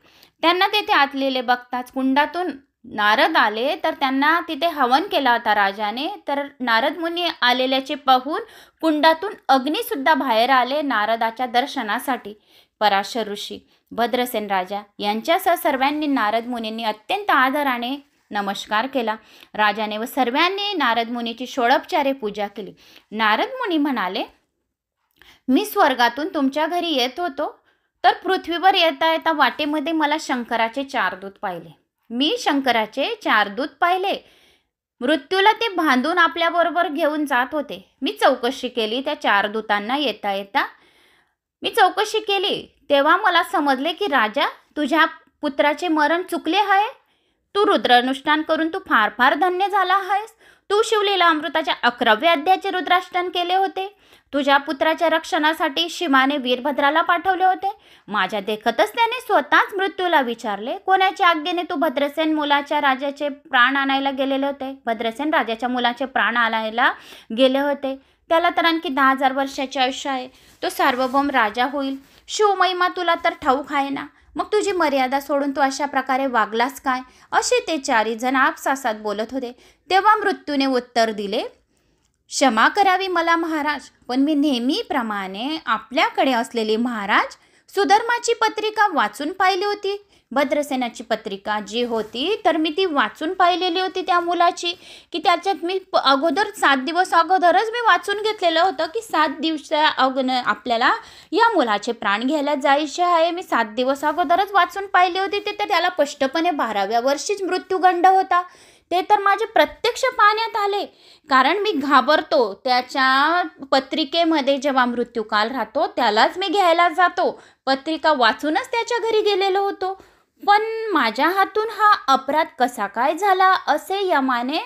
त्यांना तेथे आतलेले बघताच कुंडातून नारद आले. तर त्यांना तिथे हवन केला होता राजाने. तर नारद मुनी आलेल्याचे पाहून कुंडातून अग्निसुद्धा बाहेर आले नारदाच्या दर्शनासाठी. पराशर ऋषी, भद्रसेन राजा यांच्यासह सर्वांनी नारद मुनींनी अत्यंत आदराने नमस्कार केला. राजाने व सर्वांनी नारद मुनीची षोडोपचारे पूजा केली. नारद मुनी म्हणाले, मी स्वर्गातून तुमच्या घरी येत होतो तर पृथ्वीवर येता येता वाटेमध्ये मला शंकराचे 4 दूत पाहिले. मी शंकराचे 4 दूत पाहिले. मृत्यूला ते बांधून आपल्याबरोबर घेऊन जात होते. मी चौकशी केली त्या 4 दूतांना येता येता. मी चौकशी केली तेव्हा मला समजले की राजा, तुझ्या पुत्राचे मरण चुकले आहे. तू रुद्रानुष्ठान करून तू फार फार धन्य झाला आहेस. तू शिवलेला अमृताच्या 11व्या अध्यायाचे रुद्राष्टन केले होते. तुझ्या पुत्राच्या रक्षणासाठी शिवाने वीरभद्राला पाठवले होते. माझ्या देखतच त्याने स्वतःच मृत्यूला विचारले. कोणाच्या आज्ञेने तू भद्रसेन मुलाच्या राजाचे प्राण आणायला गेलेले होते? भद्रसेन राजाच्या मुलाचे प्राण आणायला गेले होते. त्याला तर आणखी 10,000 वर्षाचे आयुष्य आहे. तो सार्वभौम राजा होईल. शिवमहिमा तुला तर ठाऊक आहे ना. मग तुझी मर्यादा सोडून तू अशा प्रकारे वागलास काय? असे ते 4 जण आपसासात बोलत होते. तेव्हा मृत्यूने उत्तर दिले, क्षमा करावी मला महाराज, पण मी नेहमीप्रमाणे आपल्याकडे असलेली महाराज सुधर्माची पत्रिका वाचून पाहिली होती. भद्रसेनाची पत्रिका जी होती तर मी ती वाचून पाहिलेली होती त्या मुलाची, की त्याच्यात मी अगोदर 7 दिवस अगोदरच मी वाचून घेतलेलं होतं की 7 दिवसा आपल्याला या मुलाचे प्राण घ्यायला जायचे आहे. मी 7 दिवस अगोदरच वाचून पाहिली होती. ते तर त्याला स्पष्टपणे 12व्या वर्षीच मृत्यूगंड होता. ते तर माझे प्रत्यक्ष पाहण्यात आले. कारण मी घाबरतो त्याच्या पत्रिकेमध्ये जेव्हा मृत्यूकाल राहतो त्यालाच मी घ्यायला जातो. पत्रिका वाचूनच त्याच्या घरी गेलेलो होतो. पण माझ्या हातून हा अपराध कसा काय झाला असे यमाने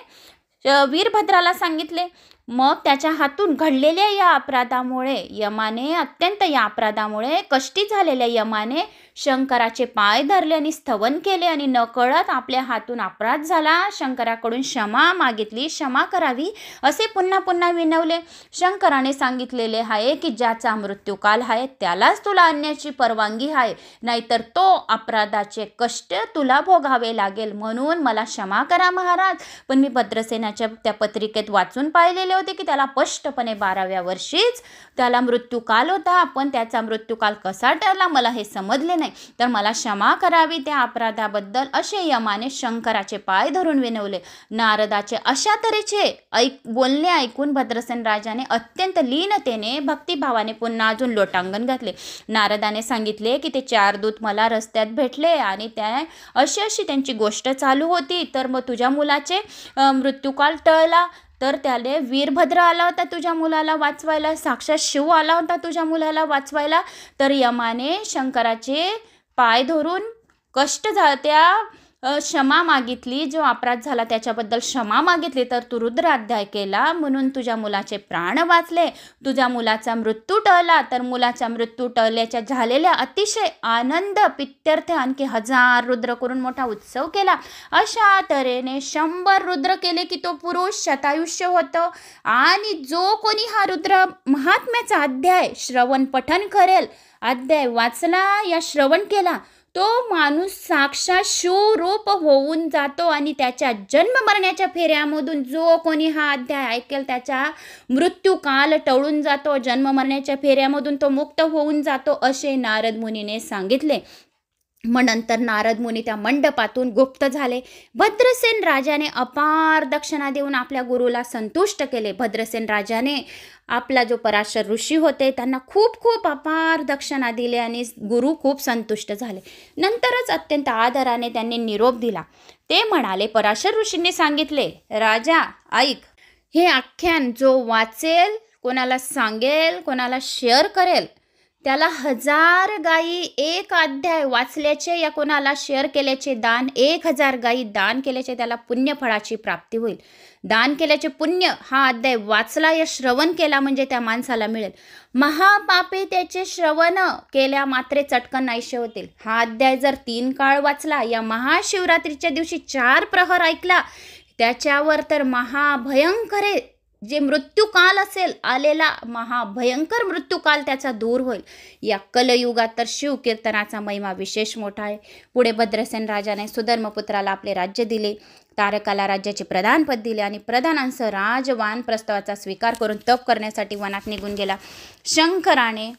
वीरभद्राला सांगितले. मग त्याच्या हातून घडलेल्या या अपराधामुळे अत्यंत या अपराधामुळे कष्टी झालेल्या यमाने शंकराचे पाय धरले आणि स्तवन केले आणि नकळत आपल्या हातून अपराध झाला. शंकराकडून क्षमा मागितली. क्षमा करावी असे पुन्हा पुन्हा विनवले. शंकराने सांगितलेले आहे की ज्याचा मृत्यूकाल आहे त्यालाच तुला आणण्याची परवानगी आहे, नाहीतर तो अपराधाचे कष्ट तुला भोगावे लागेल. म्हणून मला क्षमा करा महाराज. पण मी भद्रसेनाच्या त्या पत्रिकेत वाचून पाहिलेले होते की त्याला स्पष्टपणे 12व्या वर्षीच त्याला मृत्यूकाल होता. पण त्याचा मृत्यूकाल कसा टळला मला हे समजले नाही. तर मला क्षमा करावी त्या अपराधाबद्दल असे यमाने शंकराचे पाय धरून विनवले. नारदाचे अशा तऱ्हेचे बोलणे ऐकून भद्रसेन राजाने अत्यंत लीनतेने भक्तिभावाने पुन्हा अजून लोटांगण घातले. नारदाने सांगितले की ते 4 दूत मला रस्त्यात भेटले आणि त्या अशी त्यांची गोष्ट चालू होती. तर मग तुझ्या मुलाचे मृत्यूकाल टळला. तर त्याने वीरभद्र आला होता तुझ्या मुलाला वाचवायला, साक्षात शिव आला होता तुझ्या मुलाला वाचवायला. तर यमाने शंकराचे पाय धरून त्या क्षमा मागितली. जो अपराध झाला त्याच्याबद्दल क्षमा मागितली. तर तू रुद्राध्याय केला म्हणून तुझ्या मुलाचे प्राण वाचले. तुझ्या मुलाचा मृत्यू टळला. तर मुलाचा मृत्यू टळल्याच्या झालेल्या अतिशय आनंद पित्यर्थ आणखी 1000 रुद्र करून मोठा उत्सव केला. अशा तऱ्हेने 100 रुद्र केले की तो पुरुष शतायुष्य होतं. आणि जो कोणी हा रुद्र महात्म्याचा अध्याय श्रवण पठन करेल, अध्याय वाचला या श्रवण केला, तो माणूस साक्षात शिवरूप होऊन जातो. आणि त्याच्या जन्म मरण्याच्या फेऱ्यामधून जो कोणी हा अध्याय ऐकेल त्याचा मृत्यूकाल टळून जातो. जन्म मरण्याच्या फेऱ्यामधून तो मुक्त होऊन जातो असे नारद मुनीने सांगितले. मग नंतर नारद मुनी त्या मंडपातून गुप्त झाले. भद्रसेन राजाने अपार दक्षिणा देऊन आपल्या गुरुला संतुष्ट केले. भद्रसेन राजाने आपला जो पराशर ऋषी होते त्यांना खूप खूप अपार दक्षिणा दिले आणि गुरु खूप संतुष्ट झाले. नंतरच अत्यंत आदराने त्यांनी निरोप दिला. ते म्हणाले, पराशर ऋषींनी सांगितले, राजा ऐक, हे आख्यान जो वाचेल, कोणाला सांगेल, कोणाला शेअर करेल त्याला 1000 गायी, 1 अध्याय वाचल्याचे या कोणाला शेअर केल्याचे दान, 1000 गायी दान केल्याचे त्याला पुण्यफळाची प्राप्ती होईल. दान केल्याचे पुण्य हा अध्याय वाचला या श्रवण केला म्हणजे त्या माणसाला मिळेल. महापापे त्याचे श्रवण केल्या मात्रे चटकन नाहीसे होतील. हा अध्याय जर 3 काळ वाचला, या महाशिवरात्रीच्या दिवशी 4 प्रहर ऐकला, त्याच्यावर तर महाभयंकर जे मृत्यूकाल असेल आलेला महाभयंकर मृत्यूकाल त्याचा दूर होईल. या कलयुगात तर शिवकीर्तनाचा महिमा विशेष मोठा आहे. पुढे भद्रसेन राजाने सुधर्मपुत्राला आपले राज्य दिले. तारकाला राज्याचे प्रधानपद दिले आणि प्रधानांसह राजवान प्रस्तावाचा स्वीकार करून तप करण्यासाठी वनात निघून गेला. शंकराने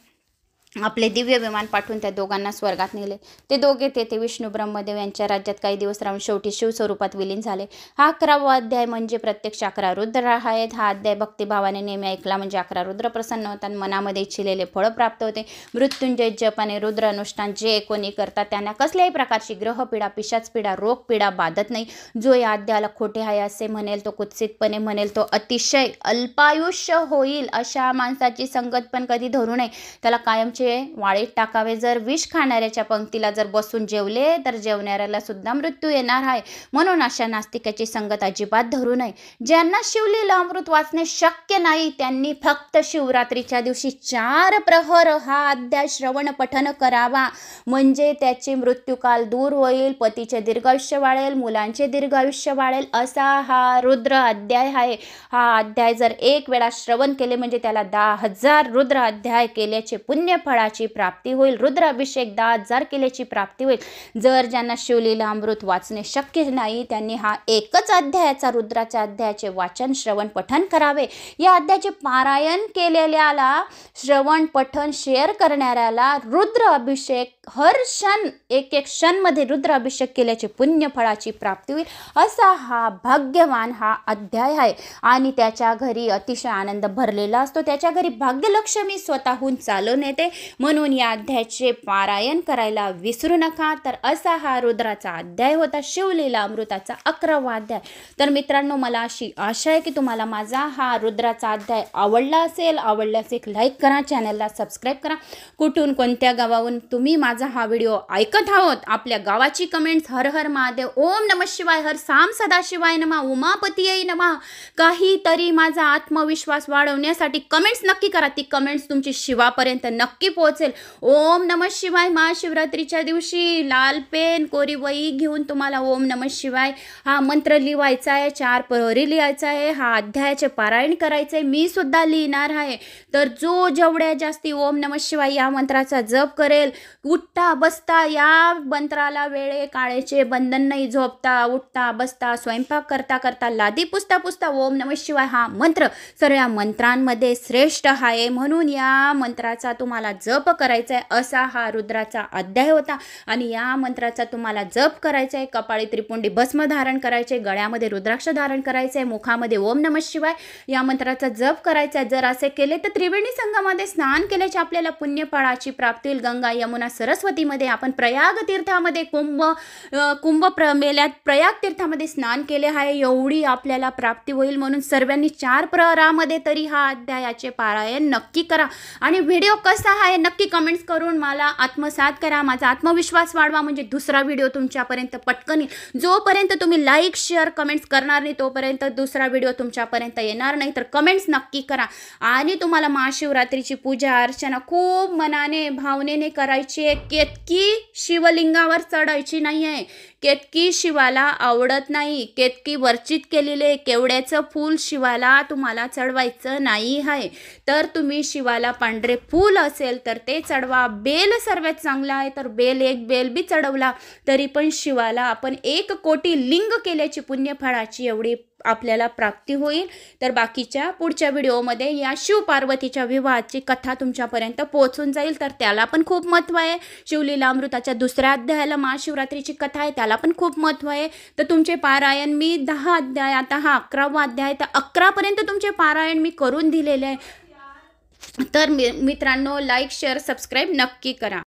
आपले दिव्य विमान पाठवून त्या दोघांना स्वर्गात नेले. ते दोघे तेथे विष्णू ब्रह्मदेव यांच्या राज्यात काही दिवस राहून शेवटी शिवस्वरूपात विलीन झाले. हा 11वा अध्याय म्हणजे प्रत्यक्ष 11 रुद्र आहेत. हा अध्याय भक्तिभावाने नेहमी ऐकला म्हणजे 11 रुद्र प्रसन्न होतात, मनामध्ये इच्छिलेले फळ प्राप्त होते. मृत्युंजय जप आणि रुद्र अनुष्ठान जे कोणी करतात त्यांना कसल्याही प्रकारची ग्रहपीडा, पिशाचपीडा, रोगपीडा बाधत नाही. जो या अध्यायाला खोटे आहे असे म्हणेल, तो कुत्सितपणे म्हणेल, तो अतिशय अल्पायुष्य होईल. अशा माणसाची संगत पण कधी धरू नये. त्याला कायमची त्यांचे वाळीत टाकावे. जर विष खाणाऱ्याच्या पंक्तीला जर बसून जेवले तर जेवणाऱ्याला सुद्धा मृत्यू येणार आहे. म्हणून अशा नास्तिकाची संगत अजिबात धरू नये. ज्यांना शिवलीला अमृत वाचणे शक्य नाही त्यांनी फक्त शिवरात्रीच्या दिवशी 4 प्रहर हा अध्याय श्रवण पठन करावा. म्हणजे त्याचे मृत्यूकाल दूर होईल, पतीचे दीर्घायुष्य वाढेल, मुलांचे दीर्घायुष्य वाढेल. असा हा रुद्र अध्याय आहे. हा अध्याय जर एक वेळा श्रवण केले म्हणजे त्याला 10,000 रुद्र अध्याय केल्याचे पुण्य फळाची प्राप्ती होईल. रुद्र अभिषेक 10,000 केल्याची प्राप्ती होईल. जर ज्यांना शिवलीला अमृत वाचणे शक्य नाही त्यांनी हा एकच अध्यायाचा रुद्राच्या अध्यायाचे वाचन श्रवण पठन करावे. या अध्यायाचे पारायण केलेल्याला, श्रवण पठन शेअर करणाऱ्याला रुद्र अभिषेक हर क्षण एक क्षण मध्ये रुद्र अभिषेक केल्याचे पुण्य फळाची प्राप्ती होईल. असा हा भाग्यवान हा अध्याय आहे. आणि त्याच्या घरी अतिशय आनंद भरलेला असतो. त्याच्या घरी भाग्यलक्ष्मी स्वतःहून चालून येते. म्हणून या अध्यायाचे पारायण करायला विसरू नका. तर असा हा रुद्राचा अध्याय होता, शिवलीला अमृताचा 11वा अध्याय. तर मित्रांनो, मला अशी आशा आहे की तुम्हाला माझा हा रुद्राचा अध्याय आवडला असेल. आवडल्यास एक लाईक करा, चॅनलला सबस्क्राईब करा. कुठून कोणत्या गावाहून तुम्ही माझा हा व्हिडिओ ऐकत आहोत आपल्या गावाची कमेंट्स हर हर महादेव, ओम नमः शिवाय, हर साम सदाशिवाय नमः, उमापतीये नमः काहीतरी माझा आत्मविश्वास वाढवण्यासाठी कमेंट्स नक्की करा. ती कमेंट्स तुमची शिवापर्यंत नक्की पोहोचेल. ओम नमः शिवाय महाशिवरात्रीच्या दिवशी लाल पेन कोरी वही घेऊन तुम्हाला ओम नमः शिवाय हा मंत्र लिहायचा आहे. 4 प्रहरी लिहायचा आहे. हा अध्यायाचे पारायण करायचे आहे. मी सुद्धा लिहिणार आहे. तर जो जेवढ्या जास्ती ओम नमः शिवाय या मंत्राचा जप करेल, उठता बसता या मंत्राला वेळे काळेचे बंधन नाही, झोपता उठता बसता स्वयंपाक करता करता लादी पुसता पुसता ओम नमः शिवाय हा मंत्र सर्व मंत्रांमध्ये श्रेष्ठ आहे. म्हणून या मंत्राचा तुम्हाला जप करायचा आहे. असा हा रुद्राचा अध्याय होता. आणि या मंत्राचा तुम्हाला जप करायचा आहे. कपाळी त्रिपुंडी भस्म धारण करायचे, गळ्यामध्ये रुद्राक्ष धारण करायचे, मुखामध्ये ओम नमः शिवाय या मंत्राचा जप करायचा आहे. जर असे केले तर त्रिवेणी संगमामध्ये स्नान केल्याचे आपल्याला पुण्य फळाची प्राप्ती होईल. गंगा यमुना सरस्वतीमध्ये आपण प्रयाग तीर्थामध्ये मेल्यात प्रयाग तीर्थामध्ये स्नान केले आहे. एवढी आपल्याला प्राप्ती होईल. म्हणून सर्वांनी 4 प्रहरामध्ये तरी हा अध्यायाचे पारायण नक्की करा. आणि व्हिडिओ कसा आहे नक्की कमेंट्स करून मला आत्मसात करा. माझा आत्मविश्वास वाढवा म्हणजे दुसरा व्हिडिओ तुमच्यापर्यंत पटकन येईल. जोपर्यंत तुम्ही लाईक शेअर कमेंट्स करणार नाही तोपर्यंत दुसरा व्हिडिओ तुमच्यापर्यंत येणार नाही. तर कमेंट्स नक्की करा. आणि तुम्हाला महाशिवरात्रीची पूजा अर्चना खूप मनाने भावनेने करायची आहे. केतकी शिवलिंगावर चढायची नाही आहे. केतकी शिवाला आवडत नाही. केतकी वर्जित केलेले केवड्याचं फूल शिवाला तुम्हाला चढवायचं नाही आहे. तर तुम्ही शिवाला पांढरे फूल असेल तर ते चढवा. बेल सर्वात चांगला आहे. तर एक बेल बी चढवला तरी पण शिवाला आपण 1 कोटी लिंग केल्याची पुण्यफळाची एवढी आपल्याला प्राप्ती होईल. तर बाकीच्या पुढच्या व्हिडिओमध्ये या शिव पार्वतीच्या विवाहाची कथा तुमच्यापर्यंत पोहोचून जाईल. तर त्याला पण खूप महत्त्व आहे. शिवलीला अमृताच्या 2ऱ्या अध्यायाला महाशिवरात्रीची कथा आहे, त्याला पण खूप महत्त्व आहे. तर तुमचे पारायण मी 10 अध्याय, आता हा 11वा अध्याय, तर 11पर्यंत तुमचे पारायण मी करून दिलेले आहे. तर मित्रांनो, लाईक शेअर सबस्क्राईब नक्की करा.